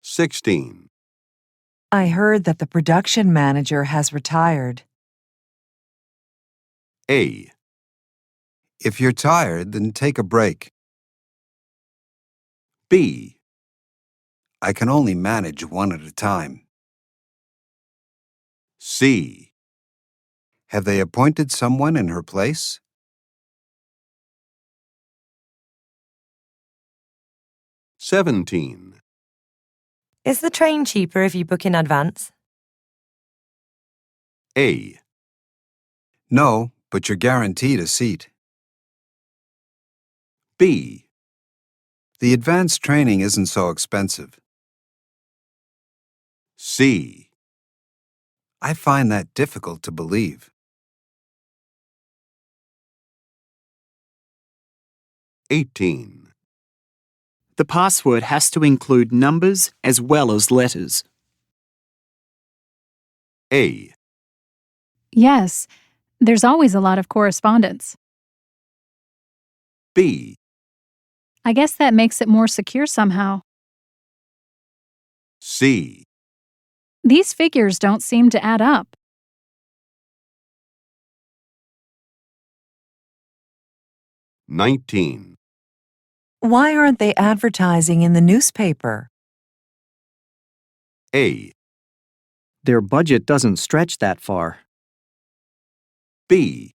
16. I heard that the production manager has retired. A. If you're tired, then take a break. B. I can only manage one at a time. C. Have they appointed someone in her place? 17. Is the train cheaper if you book in advance? A. No, but you're guaranteed a seat. B. The advanced training isn't so expensive. C. I find that difficult to believe. 18. The password has to include numbers as well as letters. A. Yes, there's always a lot of correspondence. B. I guess that makes it more secure somehow. C. These figures don't seem to add up. 19. Why aren't they advertising in the newspaper? A. Their budget doesn't stretch that far. B.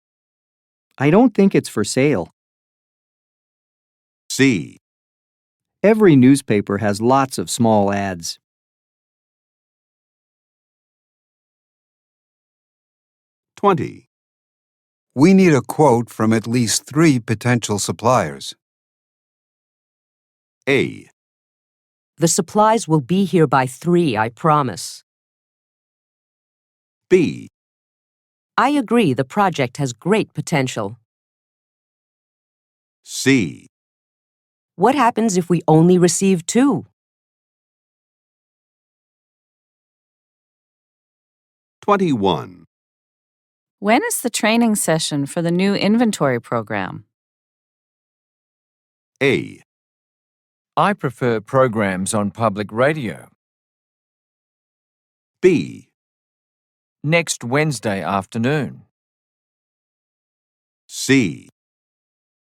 I don't think it's for sale. C. Every newspaper has lots of small ads. 20. We need a quote from at least 3 potential suppliers. A. The supplies will be here by 3, I promise. B. I agree the project has great potential. C. What happens if we only receive 2? 21. When is the training session for the new inventory program? A. I prefer programs on public radio. B. Next Wednesday afternoon. C.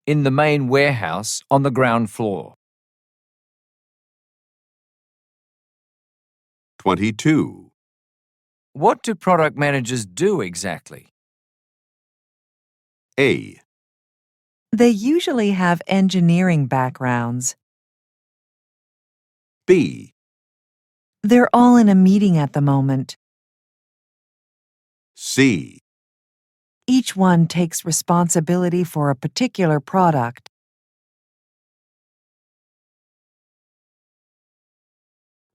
In the main warehouse on the ground floor. 22. What do product managers do exactly? A. They usually have engineering backgrounds. B. They're all in a meeting at the moment. C. Each one takes responsibility for a particular product.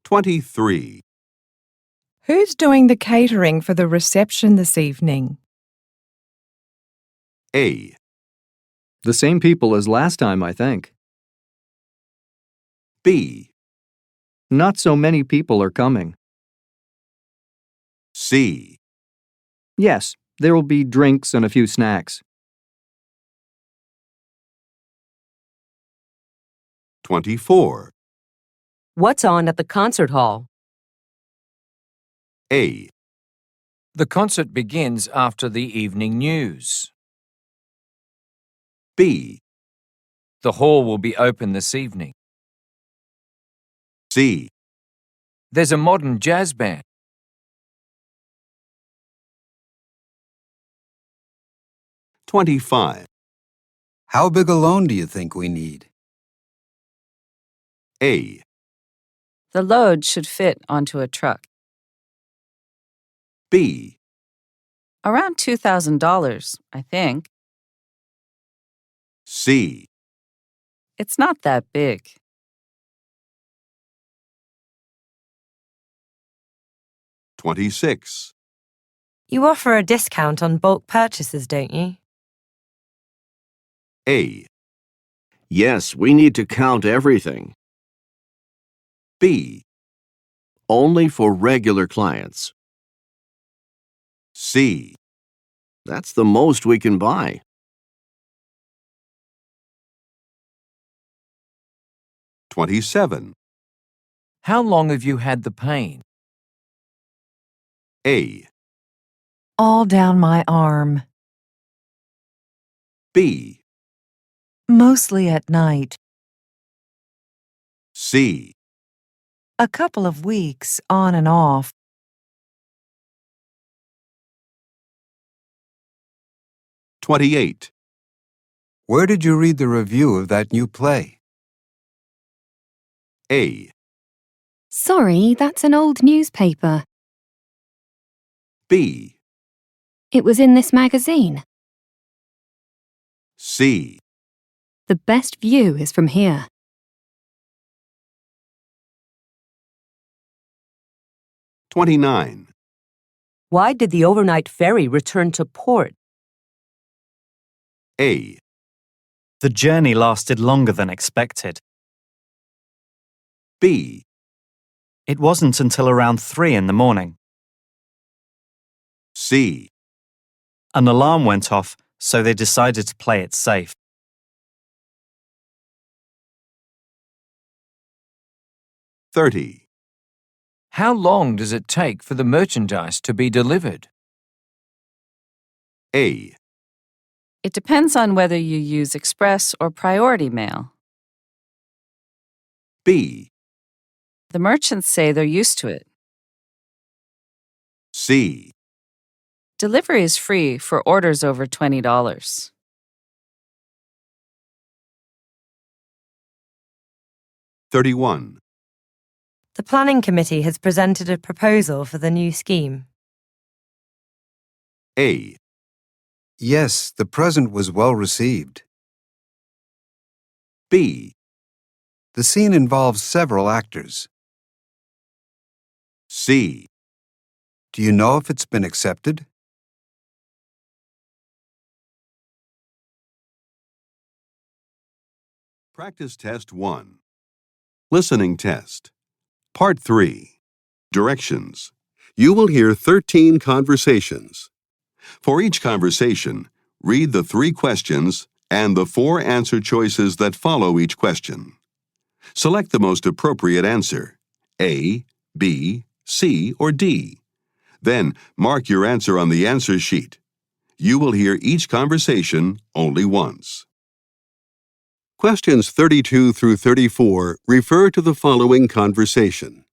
23. Who's doing the catering for the reception this evening? A. The same people as last time, I think. B. Not so many people are coming. C. Yes, there will be drinks and a few snacks. 24. What's on at the concert hall? A. The concert begins after the evening news. B. The hall will be open this evening. C. There's a modern jazz band. 25. How big a loan do you think we need? A. The load should fit onto a truck. B. Around $2,000, I think. C. It's not that big. 26. You offer a discount on bulk purchases, don't you? A. Yes, we need to count everything. B. Only for regular clients. C. That's the most we can buy. 27. How long have you had the pain? A. All down my arm. B. Mostly at night. C. A couple of weeks, on and off. 28. Where did you read the review of that new play? A. Sorry, that's an old newspaper. B. It was in this magazine. C. The best view is from here. 29. Why did the overnight ferry return to port? A. The journey lasted longer than expected. B. It wasn't until around 3 in the morning. C. An alarm went off, so they decided to play it safe. 30. How long does it take for the merchandise to be delivered? A, It depends on whether you use express or priority mail. B, The merchants say they're used to it. C, Delivery is free for orders over $20. 31. The planning committee has presented a proposal for the new scheme. A, Yes, the present was well received. B, The scene involves several actors. C, Do you know if it's been accepted? Practice Test 1. Listening Test. Part 3. Directions. You will hear 13 conversations. For each conversation, read the 3 questions and the 4 answer choices that follow each question. Select the most appropriate answer, A, B, C, or D. Then mark your answer on the answer sheet. You will hear each conversation only once. Questions 32 through 34 refer to the following conversation.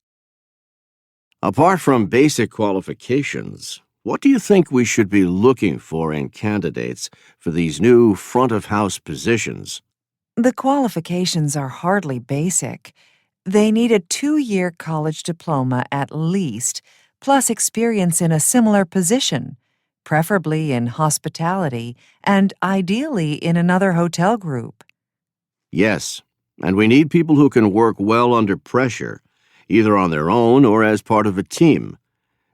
Apart from basic qualifications, what do you think we should be looking for in candidates for these new front-of-house positions? The qualifications are hardly basic. They need a 2-year college diploma at least, plus experience in a similar position, preferably in hospitality and ideally in another hotel group. Yes, and we need people who can work well under pressure, either on their own or as part of a team.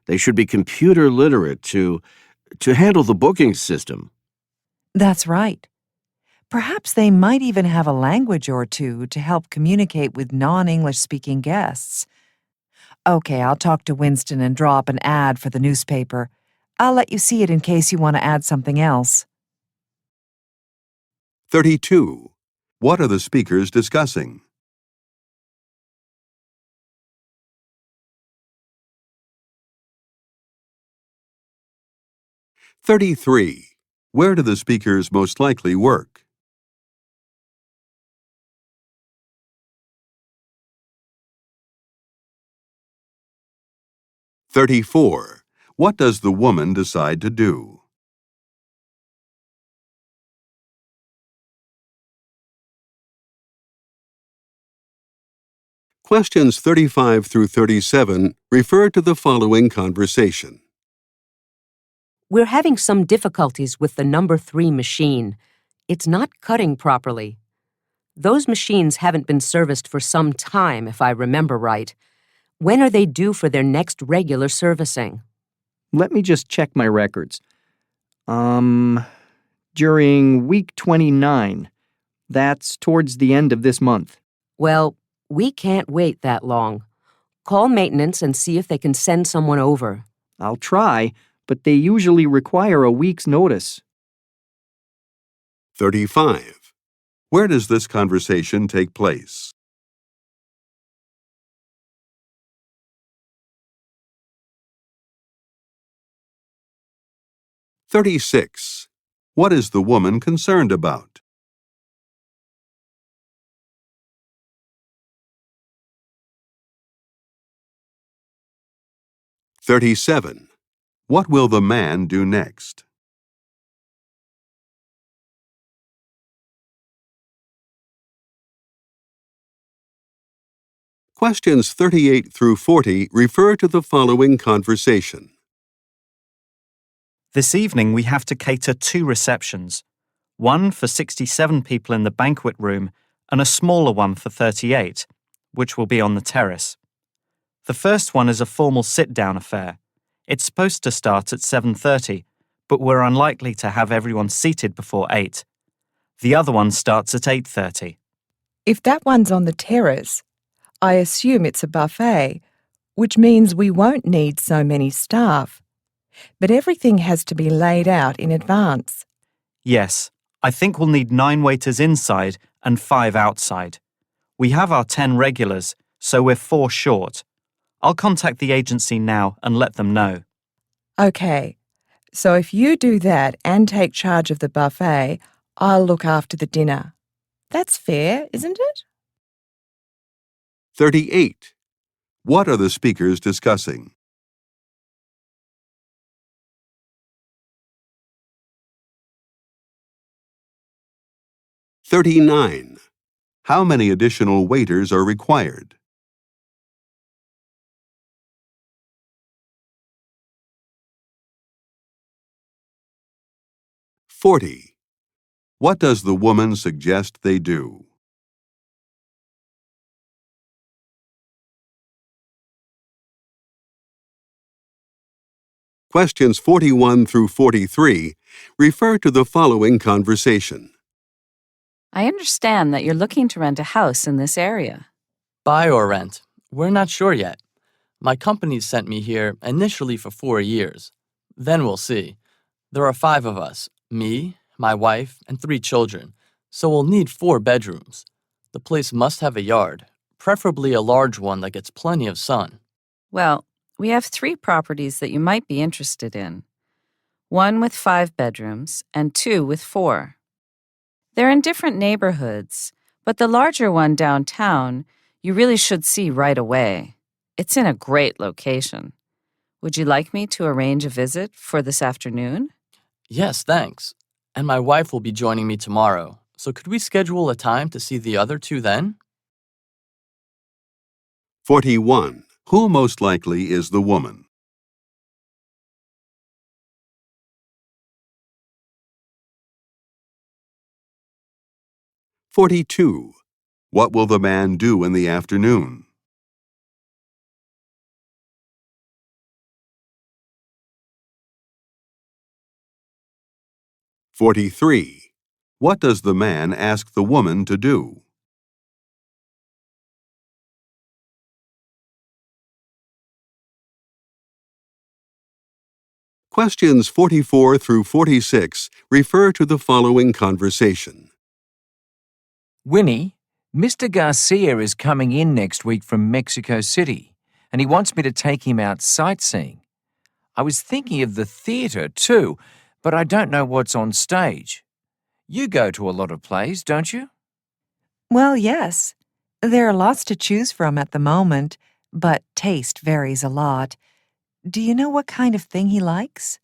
They should be computer literate to handle the booking system. That's right. Perhaps they might even have a language or two to help communicate with non-English speaking guests. Okay, I'll talk to Winston and draw up an ad for the newspaper. I'll let you see it in case you want to add something else. 32. What are the speakers discussing? (33) Where do the speakers most likely work? 34. What does the woman decide to do? 35 through 37 refer to the following conversation. We're having some difficulties with the number 3 machine. It's not cutting properly. Those machines haven't been serviced for some time, if I remember right. When are they due for their next regular servicing? Let me just check my records. During week 29. That's towards the end of this month. Well, we can't wait that long. Call maintenance and see if they can send someone over. I'll try, but they usually require a week's notice. 35. Where does this conversation take place? 36. What is the woman concerned about? 37. What will the man do next? 38 through 40 refer to the following conversation. This evening we have to cater 2 receptions, one for 67 people in the banquet room and a smaller one for 38, which will be on the terrace. The first one is a formal sit-down affair. It's supposed to start at 7:30, but we're unlikely to have everyone seated before 8. The other one starts at 8:30. If that one's on the terrace, I assume it's a buffet, which means we won't need so many staff. But everything has to be laid out in advance. Yes, I think we'll need 9 waiters inside and 5 outside. We have our 10 regulars, so we're 4 short. I'll contact the agency now and let them know. Okay, so if you do that and take charge of the buffet, I'll look after the dinner. That's fair, isn't it? 38. What are the speakers discussing? 39. How many additional waiters are required? 40. What does the woman suggest they do? 41 through 43 refer to the following conversation. I understand that you're looking to rent a house in this area. Buy or rent? We're not sure yet. My company sent me here initially for 4 years. Then we'll see. There are 5 of us, me, my wife, and 3 children, so we'll need 4 bedrooms. The place must have a yard, preferably a large one that gets plenty of sun. Well, we have 3 properties that you might be interested in. 1 with 5 bedrooms and 2 with 4. They're in different neighborhoods, but the larger one downtown you really should see right away. It's in a great location. Would you like me to arrange a visit for this afternoon? Yes, thanks. And my wife will be joining me tomorrow, so could we schedule a time to see the other 2 then? 41. Who most likely is the woman? 42. What will the man do in the afternoon? 43. What does the man ask the woman to do? 44 through 46 refer to the following conversation. Winnie, Mr. Garcia is coming in next week from Mexico City, and he wants me to take him out sightseeing. I was thinking of the theatre too, but I don't know what's on stage. You go to a lot of plays, don't you? Well, yes. There are lots to choose from at the moment, but taste varies a lot. Do you know what kind of thing he likes?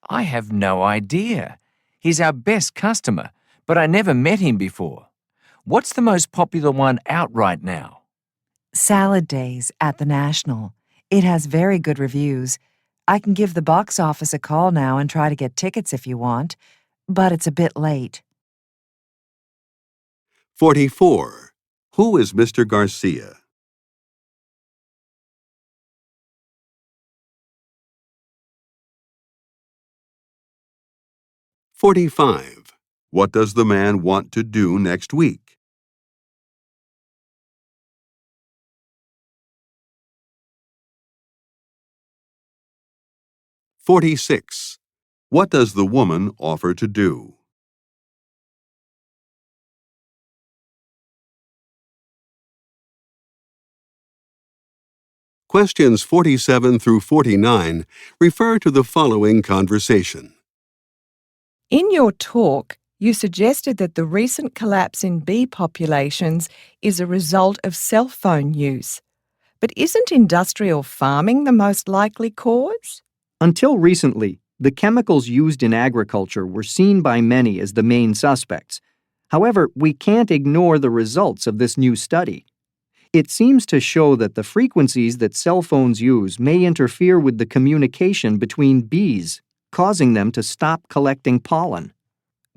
I have no idea. He's our best customer, but I never met him before. What's the most popular one out right now? Salad Days at the National. It has very good reviews. I can give the box office a call now and try to get tickets if you want, but it's a bit late. 44. Who is Mr. Garcia? 45. What does the man want to do next week? 46. What does the woman offer to do? 47 through 49 refer to the following conversation. In your talk, you suggested that the recent collapse in bee populations is a result of cell phone use. But isn't industrial farming the most likely cause? Until recently, the chemicals used in agriculture were seen by many as the main suspects. However, we can't ignore the results of this new study. It seems to show that the frequencies that cell phones use may interfere with the communication between bees, causing them to stop collecting pollen.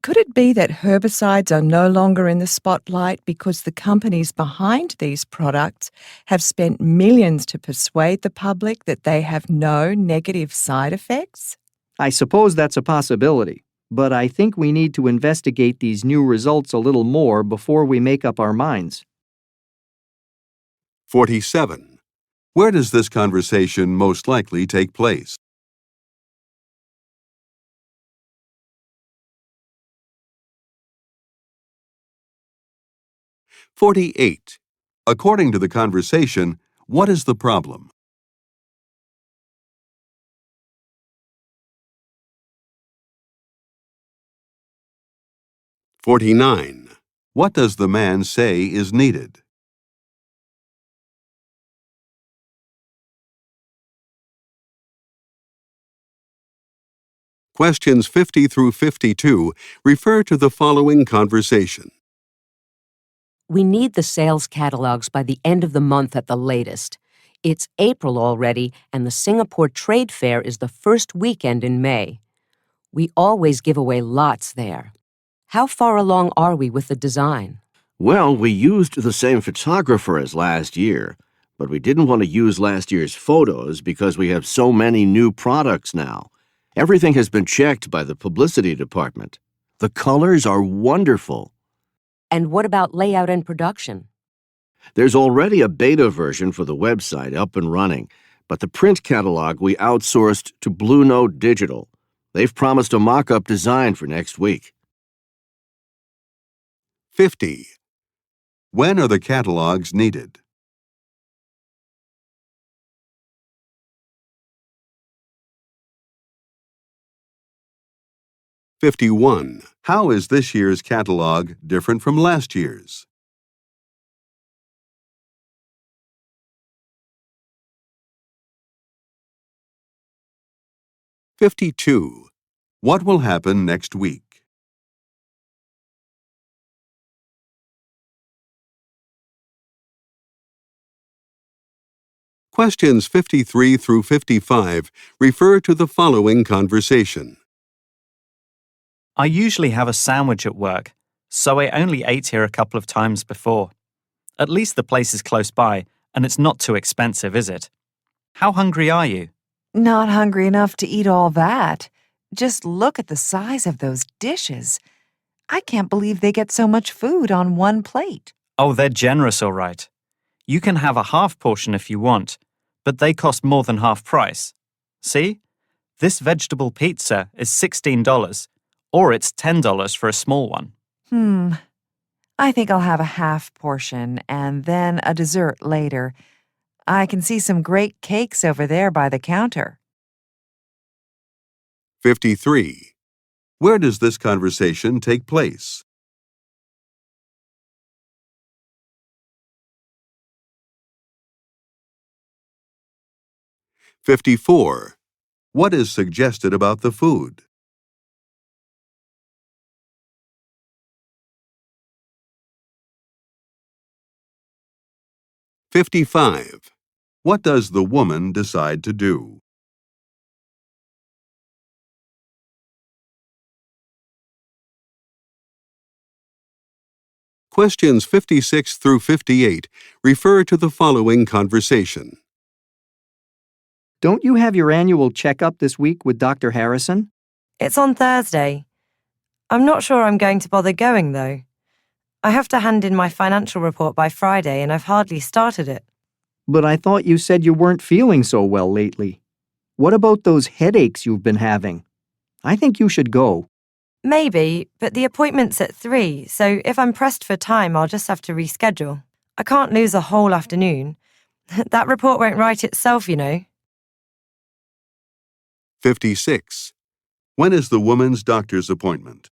Could it be that herbicides are no longer in the spotlight because the companies behind these products have spent millions to persuade the public that they have no negative side effects? I suppose that's a possibility, but I think we need to investigate these new results a little more before we make up our minds. 47. Where does this conversation most likely take place? 48. According to the conversation, what is the problem? (49) What does the man say is needed? Questions 50 through 52 refer to the following conversation. We need the sales catalogs by the end of the month at the latest. It's April already, and the Singapore Trade Fair is the first weekend in May. We always give away lots there. How far along are we with the design? Well, we used the same photographer as last year, but we didn't want to use last year's photos because we have so many new products now. Everything has been checked by the publicity department. The colors are wonderful. And what about layout and production? There's already a beta version for the website up and running, but the print catalog we outsourced to Blue Note Digital. They've promised a mock-up design for next week. 50. When are the catalogs needed? (51) How is this year's catalog different from last year's? (52) What will happen next week? Questions 53 through 55 refer to the following conversation. I usually have a sandwich at work, so I only ate here a couple of times before. At least the place is close by, and it's not too expensive, is it? How hungry are you? Not hungry enough to eat all that. Just look at the size of those dishes. I can't believe they get so much food on one plate. Oh, they're generous, all right. You can have a half portion if you want, but they cost more than half price. See? This vegetable pizza is $16, or it's $10 for a small one. I think I'll have a half portion and then a dessert later. I can see some great cakes over there by the counter. 53. Where does this conversation take place? (54) What is suggested about the food? 55. What does the woman decide to do? Questions 56 through 58 refer to the following conversation. Don't you have your annual checkup this week with Dr. Harrison? It's on Thursday. I'm not sure I'm going to bother going, though. I have to hand in my financial report by Friday, and I've hardly started it. But I thought you said you weren't feeling so well lately. What about those headaches you've been having? I think you should go. Maybe, but the appointment's at 3, so if I'm pressed for time, I'll just have to reschedule. I can't lose a whole afternoon. That report won't write itself, you know. 56. When is the woman's doctor's appointment?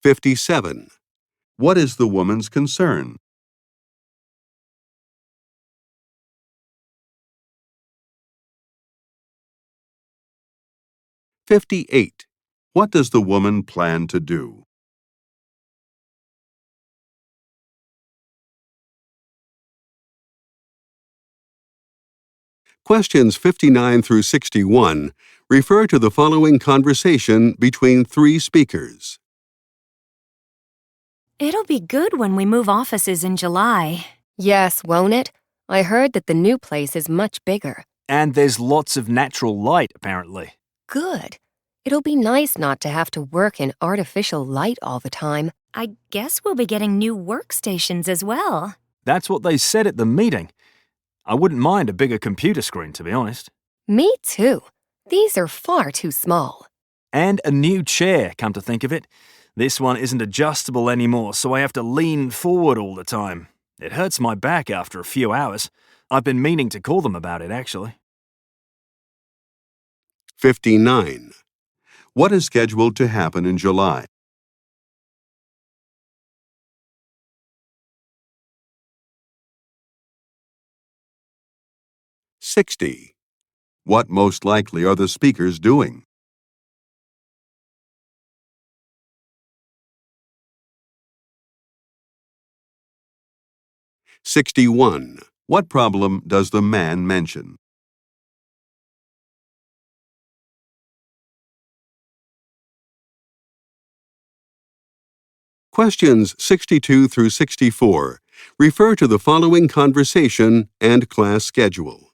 57. What is the woman's concern? 58. What does the woman plan to do? 59 through 61 refer to the following conversation between three speakers. It'll be good when we move offices in July. Yes, won't it? I heard that the new place is much bigger. And there's lots of natural light, apparently. Good. It'll be nice not to have to work in artificial light all the time. I guess we'll be getting new workstations as well. That's what they said at the meeting. I wouldn't mind a bigger computer screen, to be honest. Me too. These are far too small. And a new chair, come to think of it. This one isn't adjustable anymore, so I have to lean forward all the time. It hurts my back after a few hours. I've been meaning to call them about it, actually. 59. What is scheduled to happen in July? "60. What most likely are the speakers doing? "61. What problem does the man mention? Questions 62 through 64 refer to the following conversation and class schedule.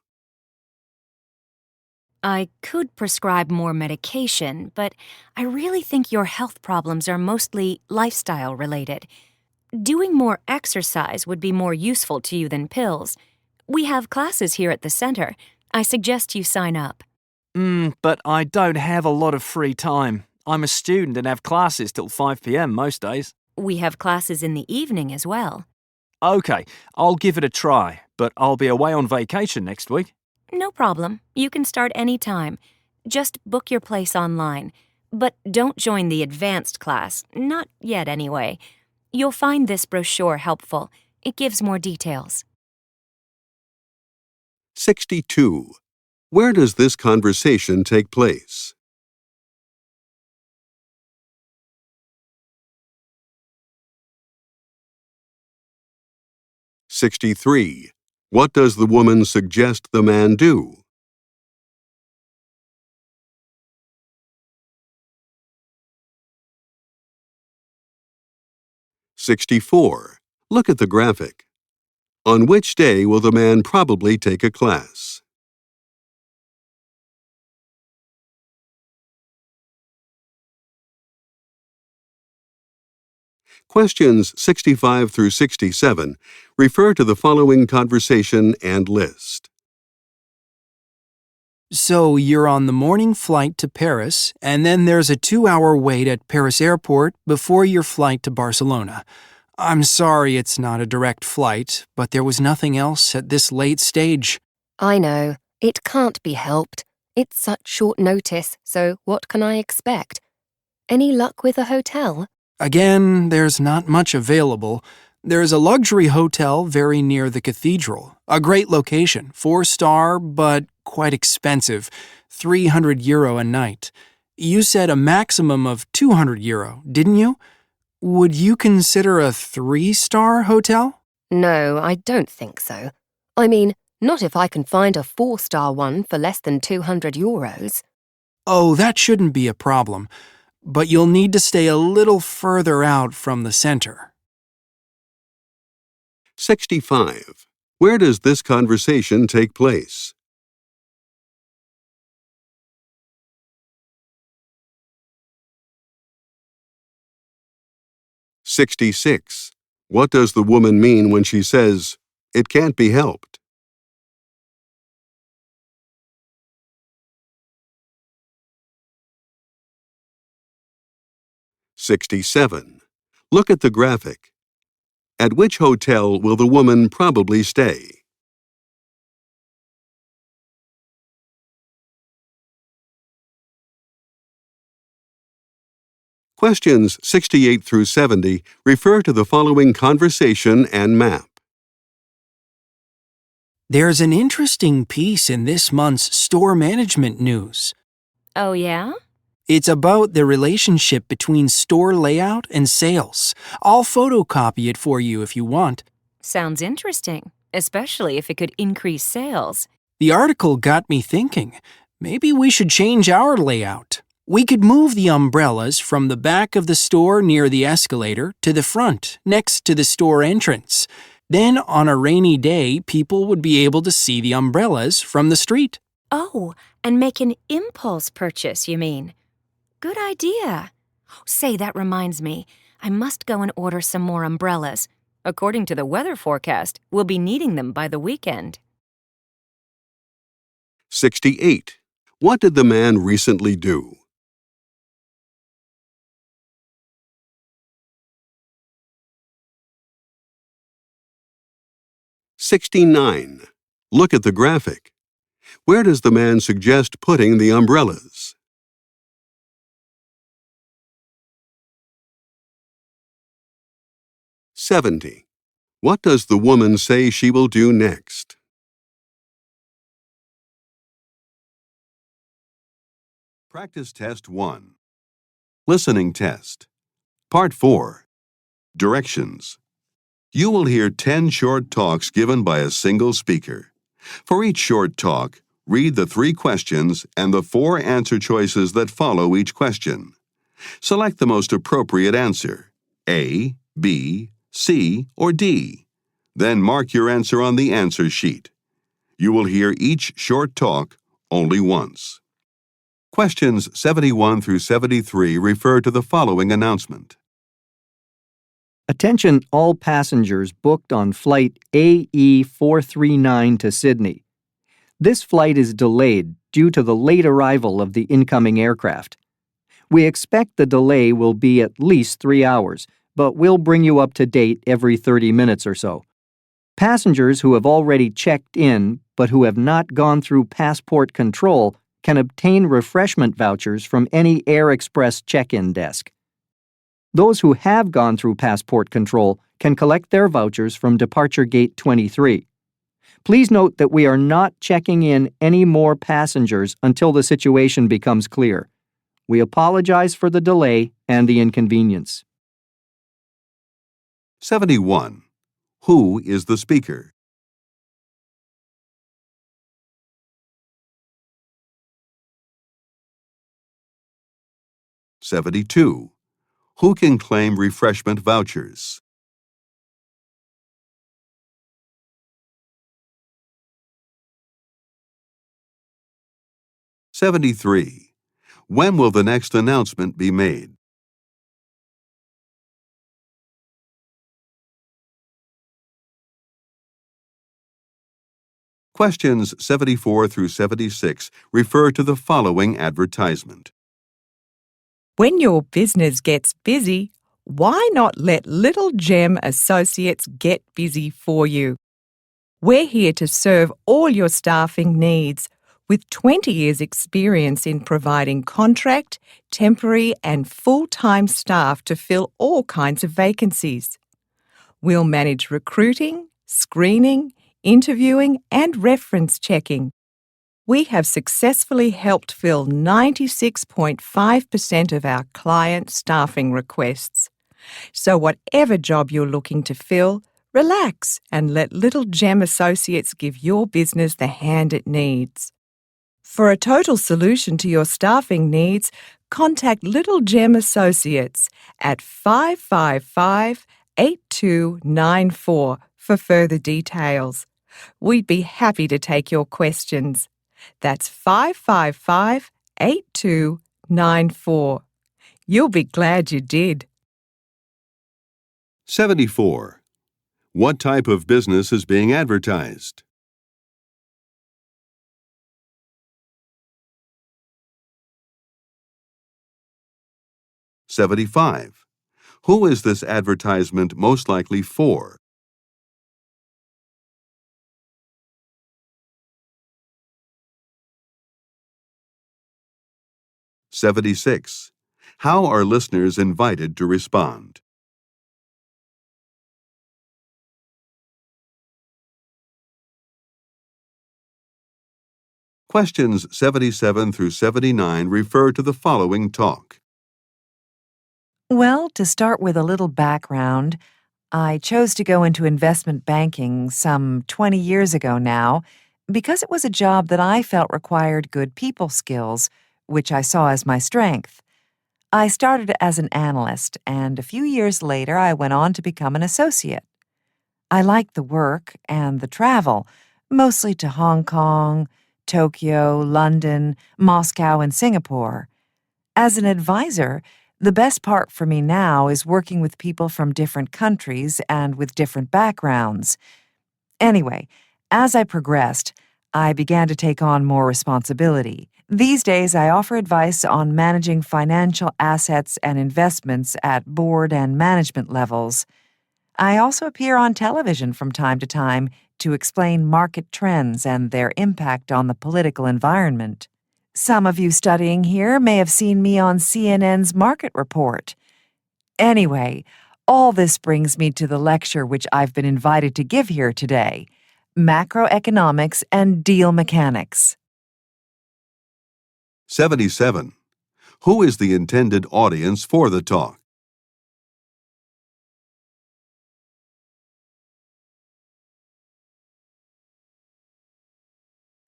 I could prescribe more medication, but I really think your health problems are mostly lifestyle related. Doing more exercise would be more useful to you than pills. We have classes here at the center. I suggest you sign up. But I don't have a lot of free time. I'm a student and have classes till 5 p.m. most days. We have classes in the evening as well. Okay, I'll give it a try, but I'll be away on vacation next week. No problem. You can start any time. Just book your place online. But don't join the advanced class. Not yet, anyway. You'll find this brochure helpful. It gives more details. 62. Where does this conversation take place? "63. What does the woman suggest the man do? "64. Look at the graphic. On which day will the man probably take a class? Questions 65 through 67 refer to the following conversation and list. So you're on the morning flight to Paris, and then there's a 2-hour wait at Paris airport before your flight to Barcelona. I'm sorry it's not a direct flight, but there was nothing else at this late stage. I know. It can't be helped. It's such short notice, so what can I expect? Any luck with a hotel? Again, there's not much available. There's a luxury hotel very near the cathedral. A great location, 4-star, but quite expensive, €300 a night. You said a maximum of €200, didn't you? Would you consider a 3-star hotel? No, I don't think so. I mean, not if I can find a 4-star one for less than €200. Oh, that shouldn't be a problem, but you'll need to stay a little further out from the center. 65. Where does this conversation take place? "66. What does the woman mean when she says, 'It can't be helped'? "67. Look at the graphic. At which hotel will the woman probably stay? Questions 68 through 70 refer to the following conversation and map. There's an interesting piece in this month's store management news. Oh, yeah? It's about the relationship between store layout and sales. I'll photocopy it for you if you want. Sounds interesting, especially if it could increase sales. The article got me thinking. Maybe we should change our layout. We could move the umbrellas from the back of the store near the escalator to the front, next to the store entrance. Then, on a rainy day, people would be able to see the umbrellas from the street. Oh, and make an impulse purchase, you mean? Good idea. Say, that reminds me. I must go and order some more umbrellas. According to the weather forecast, we'll be needing them by the weekend. 68. What did the man recently do? 69. Look at the graphic. Where does the man suggest putting the umbrellas? 70. What does the woman say she will do next? Practice Test 1. Listening Test. Part 4. Directions. You will hear 10 short talks given by a single speaker. For each short talk, read the 3 questions and the 4 answer choices that follow each question. Select the most appropriate answer, A, B, C, or D. Then mark your answer on the answer sheet. You will hear each short talk only once. Questions 71 through 73 refer to the following announcement. Attention all passengers booked on flight AE439 to Sydney. This flight is delayed due to the late arrival of the incoming aircraft. We expect the delay will be at least 3 hours, but we'll bring you up to date every 30 minutes or so. Passengers who have already checked in but who have not gone through passport control can obtain refreshment vouchers from any Air Express check-in desk. Those who have gone through passport control can collect their vouchers from Departure Gate 23. Please note that we are not checking in any more passengers until the situation becomes clear. We apologize for the delay and the inconvenience. 71. Who is the speaker? (72) Who can claim refreshment vouchers? 73. When will the next announcement be made? 74 through 76 refer to the following advertisement. When your business gets busy, why not let Little Gem Associates get busy for you? We're here to serve all your staffing needs with 20 years' experience in providing contract, temporary and full-time staff to fill all kinds of vacancies. We'll manage recruiting, screening, interviewing and reference checking. We have successfully helped fill 96.5% of our client staffing requests. So whatever job you're looking to fill, relax and let Little Gem Associates give your business the hand it needs. For a total solution to your staffing needs, contact Little Gem Associates at 555-8294 for further details. We'd be happy to take your questions. That's 555-8294. You'll be glad you did. 74. What type of business is being advertised? 75. Who is this advertisement most likely for? 76. How are listeners invited to respond? 77 through 79 refer to the following talk. Well, to start with a little background, I chose to go into investment banking some 20 years ago now because it was a job that I felt required good people skills, which I saw as my strength. I started as an analyst, and a few years later I went on to become an associate. I liked the work and the travel, mostly to Hong Kong, Tokyo, London, Moscow, and Singapore. As an advisor, the best part for me now is working with people from different countries and with different backgrounds. Anyway, as I progressed, I began to take on more responsibility. These days, I offer advice on managing financial assets and investments at board and management levels. I also appear on television from time to time, to explain market trends and their impact on the political environment. Some of you studying here may have seen me on CNN's Market Report. Anyway, all this brings me to the lecture which I've been invited to give here today: Macroeconomics and Deal Mechanics. 77. Who is the intended audience for the talk?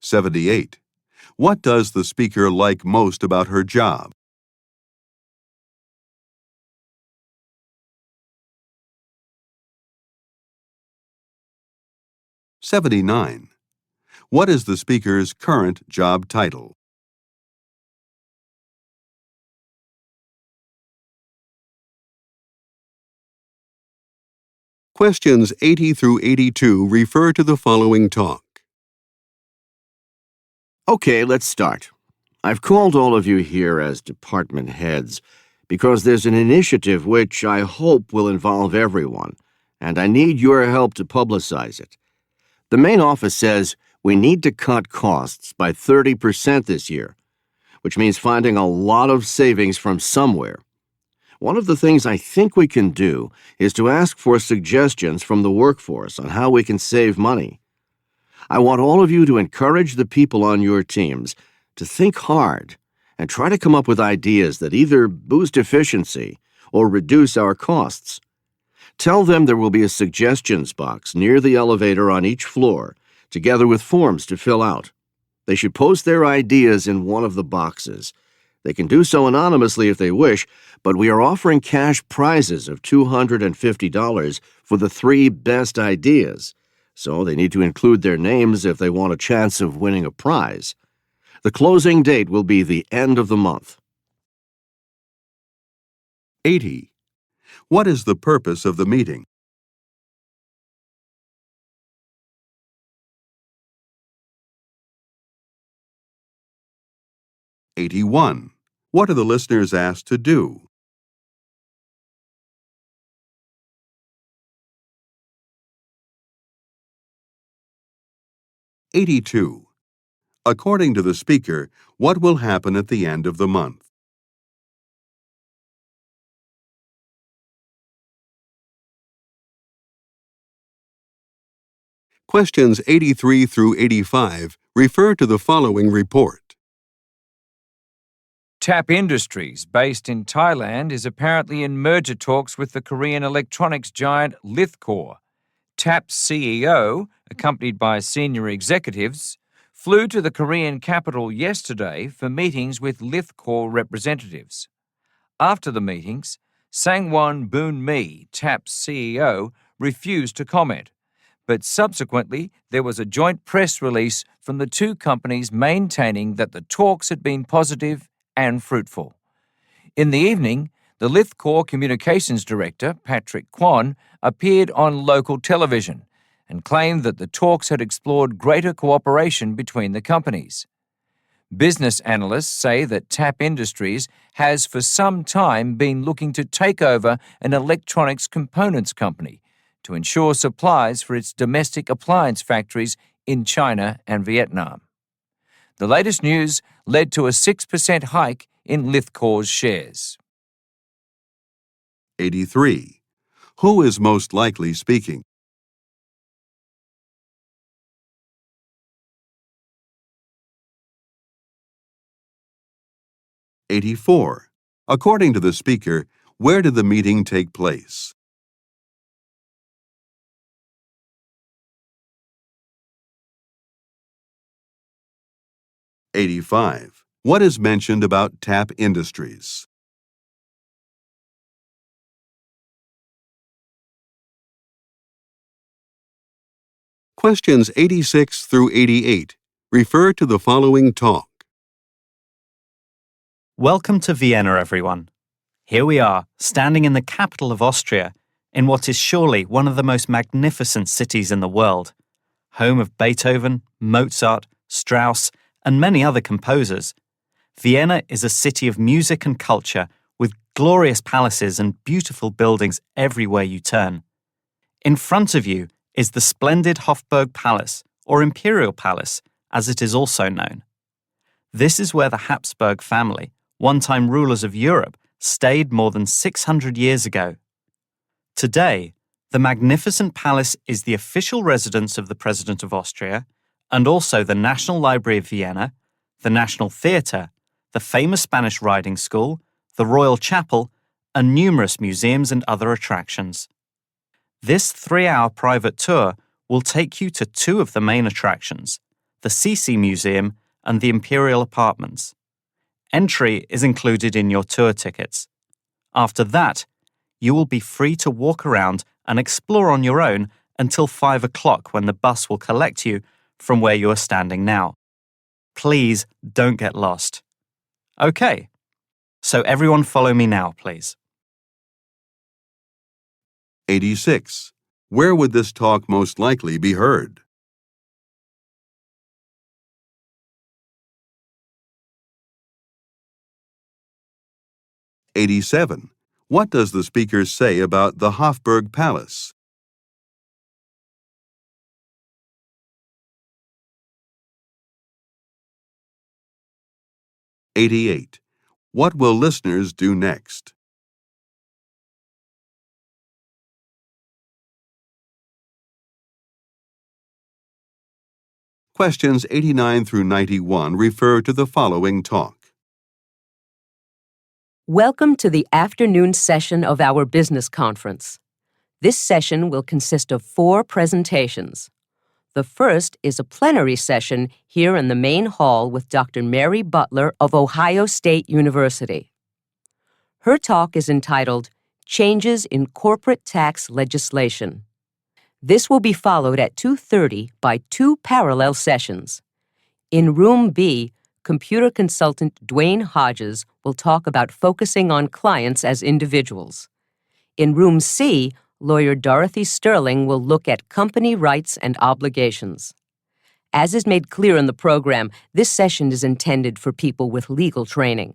(78) What does the speaker like most about her job? (79) What is the speaker's current job title? Questions 80 through 82 refer to the following talk. Okay, let's start. I've called all of you here as department heads because there's an initiative which I hope will involve everyone, and I need your help to publicize it. The main office says we need to cut costs by 30% this year, which means finding a lot of savings from somewhere. One of the things I think we can do is to ask for suggestions from the workforce on how we can save money. I want all of you to encourage the people on your teams to think hard and try to come up with ideas that either boost efficiency or reduce our costs. Tell them there will be a suggestions box near the elevator on each floor, together with forms to fill out. They should post their ideas in one of the boxes. They can do so anonymously if they wish, but we are offering cash prizes of $250 for the 3 best ideas, so they need to include their names if they want a chance of winning a prize. The closing date will be the end of the month. 80. What is the purpose of the meeting? 81. What are the listeners asked to do? 82. According to the speaker, what will happen at the end of the month? 83 through 85 refer to the following report. TAP Industries, based in Thailand, is apparently in merger talks with the Korean electronics giant Lithcor. TAP's CEO, accompanied by senior executives, flew to the Korean capital yesterday for meetings with Lithcor representatives. After the meetings, Sangwon Boon-mi, TAP's CEO, refused to comment, but subsequently there was a joint press release from the two companies maintaining that the talks had been positive and fruitful. In the evening, the Lithcor Communications Director, Patrick Kwon, appeared on local television and claimed that the talks had explored greater cooperation between the companies. Business analysts say that TAP Industries has for some time been looking to take over an electronics components company to ensure supplies for its domestic appliance factories in China and Vietnam. The latest news led to a 6% hike in Lithcor's shares. 83. Who is most likely speaking? 84. According to the speaker, where did the meeting take place? 85. What is mentioned about TAP Industries? 86 through 88 refer to the following talk. Welcome to Vienna, everyone. Here we are, standing in the capital of Austria, in what is surely one of the most magnificent cities in the world, home of Beethoven, Mozart, Strauss, and many other composers. Vienna is a city of music and culture, with glorious palaces and beautiful buildings everywhere you turn. In front of you is the splendid Hofburg Palace, or Imperial Palace, as it is also known. This is where the Habsburg family, one-time rulers of Europe, stayed more than 600 years ago. Today, the magnificent palace is the official residence of the President of Austria, and also the National Library of Vienna, the National Theatre, the famous Spanish riding school, the Royal Chapel, and numerous museums and other attractions. This 3-hour private tour will take you to 2 of the main attractions, the CC Museum and the Imperial Apartments. Entry is included in your tour tickets. After that, you will be free to walk around and explore on your own until 5 o'clock when the bus will collect you from where you are standing now. Please don't get lost. Okay, so everyone follow me now, please. 86. Where would this talk most likely be heard? '87. What does the speaker say about the Hofburg Palace? '88. What will listeners do next? Questions 89 through 91 refer to the following talk. Welcome to the afternoon session of our business conference. This session will consist of 4 presentations. The first is a plenary session here in the main hall with Dr. Mary Butler of Ohio State University. Her talk is entitled Changes in Corporate Tax Legislation. This will be followed at 2:30 by 2 parallel sessions. In Room B, computer consultant Dwayne Hodges will talk about focusing on clients as individuals. In Room C, lawyer Dorothy Sterling will look at company rights and obligations. As is made clear in the program, this session is intended for people with legal training.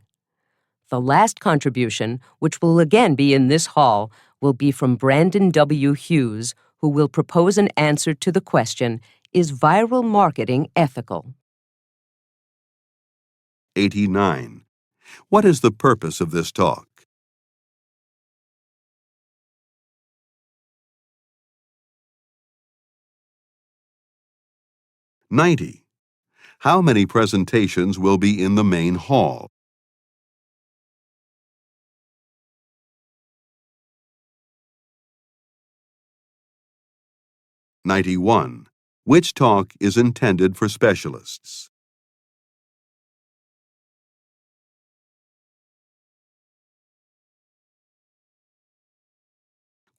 The last contribution, which will again be in this hall, will be from Brandon W. Hughes, who will propose an answer to the question, is viral marketing ethical? 89. What is the purpose of this talk? 90. How many presentations will be in the main hall? 91. Which talk is intended for specialists?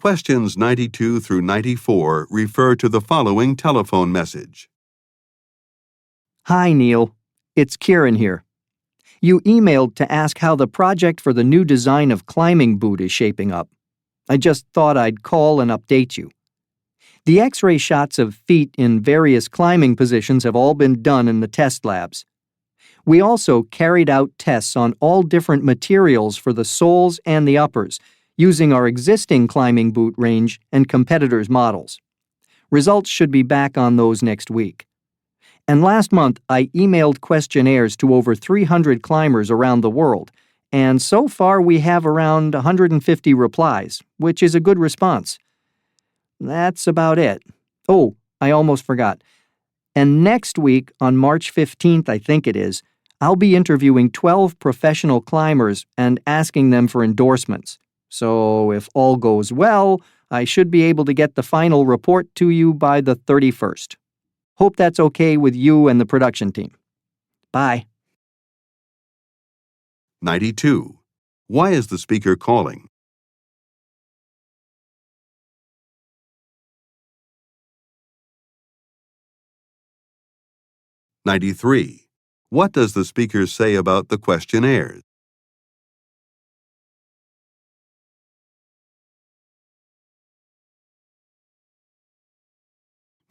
92 through 94 refer to the following telephone message. Hi, Neil. It's Kieran here. You emailed to ask how the project for the new design of climbing boot is shaping up. I just thought I'd call and update you. The X-ray shots of feet in various climbing positions have all been done in the test labs. We also carried out tests on all different materials for the soles and the uppers, using our existing climbing boot range and competitors' models. Results should be back on those next week. And last month, I emailed questionnaires to over 300 climbers around the world, and so far we have around 150 replies, which is a good response. That's about it. Oh, I almost forgot. And next week, on March 15th, I think it is, I'll be interviewing 12 professional climbers and asking them for endorsements. So if all goes well, I should be able to get the final report to you by the 31st. Hope that's okay with you and the production team. Bye. 92. Why is the speaker calling? 93. What does the speaker say about the questionnaires?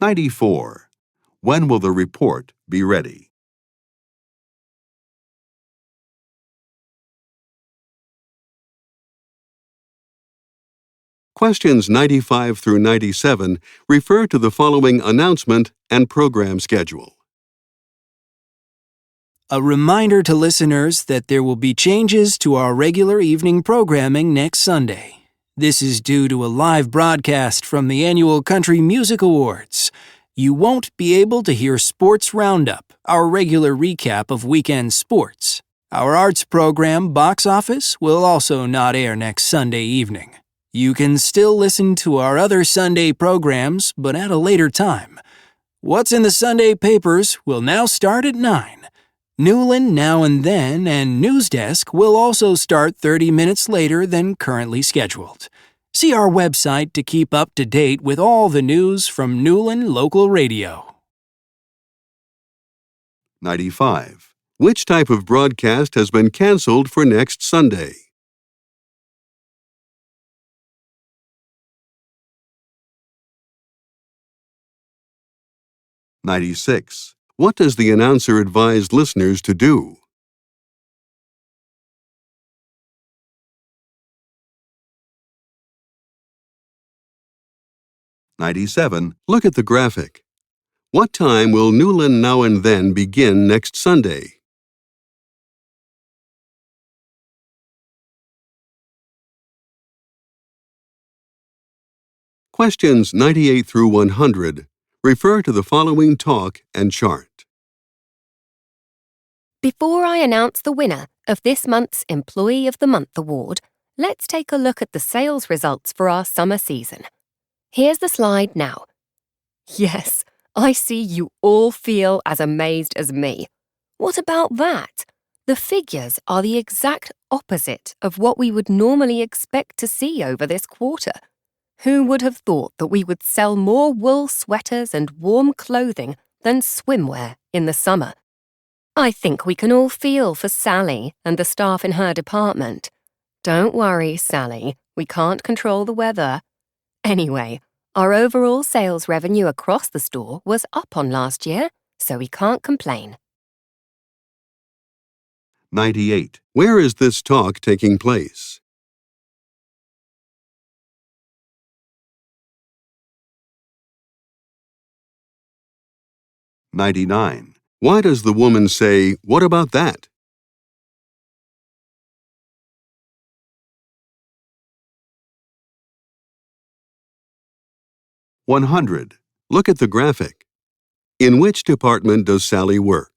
94. When will the report be ready? Questions 95 through 97 refer to the following announcement and program schedule. A reminder to listeners that there will be changes to our regular evening programming next Sunday. This is due to a live broadcast from the annual Country Music Awards. You won't be able to hear Sports Roundup, our regular recap of weekend sports. Our arts program, Box Office, will also not air next Sunday evening. You can still listen to our other Sunday programs, but at a later time. What's in the Sunday papers will now start at 9. Newland Now and Then and News Desk will also start 30 minutes later than currently scheduled. See our website to keep up to date with all the news from Newland Local Radio. 95. Which type of broadcast has been canceled for next Sunday? '96. What does the announcer advise listeners to do? '97. Look at the graphic. What time will Newland Now and Then begin next Sunday? Questions 98 through 100 refer to the following talk and chart. Before I announce the winner of this month's Employee of the Month award, let's take a look at the sales results for our summer season. Here's the slide now. Yes, I see you all feel as amazed as me. What about that? The figures are the exact opposite of what we would normally expect to see over this quarter. Who would have thought that we would sell more wool sweaters and warm clothing than swimwear in the summer? I think we can all feel for Sally and the staff in her department. Don't worry, Sally, we can't control the weather. Anyway, our overall sales revenue across the store was up on last year, so we can't complain. 98. Where is this talk taking place? '99. Why does the woman say, "What about that?" '100. Look at the graphic. In which department does Sally work?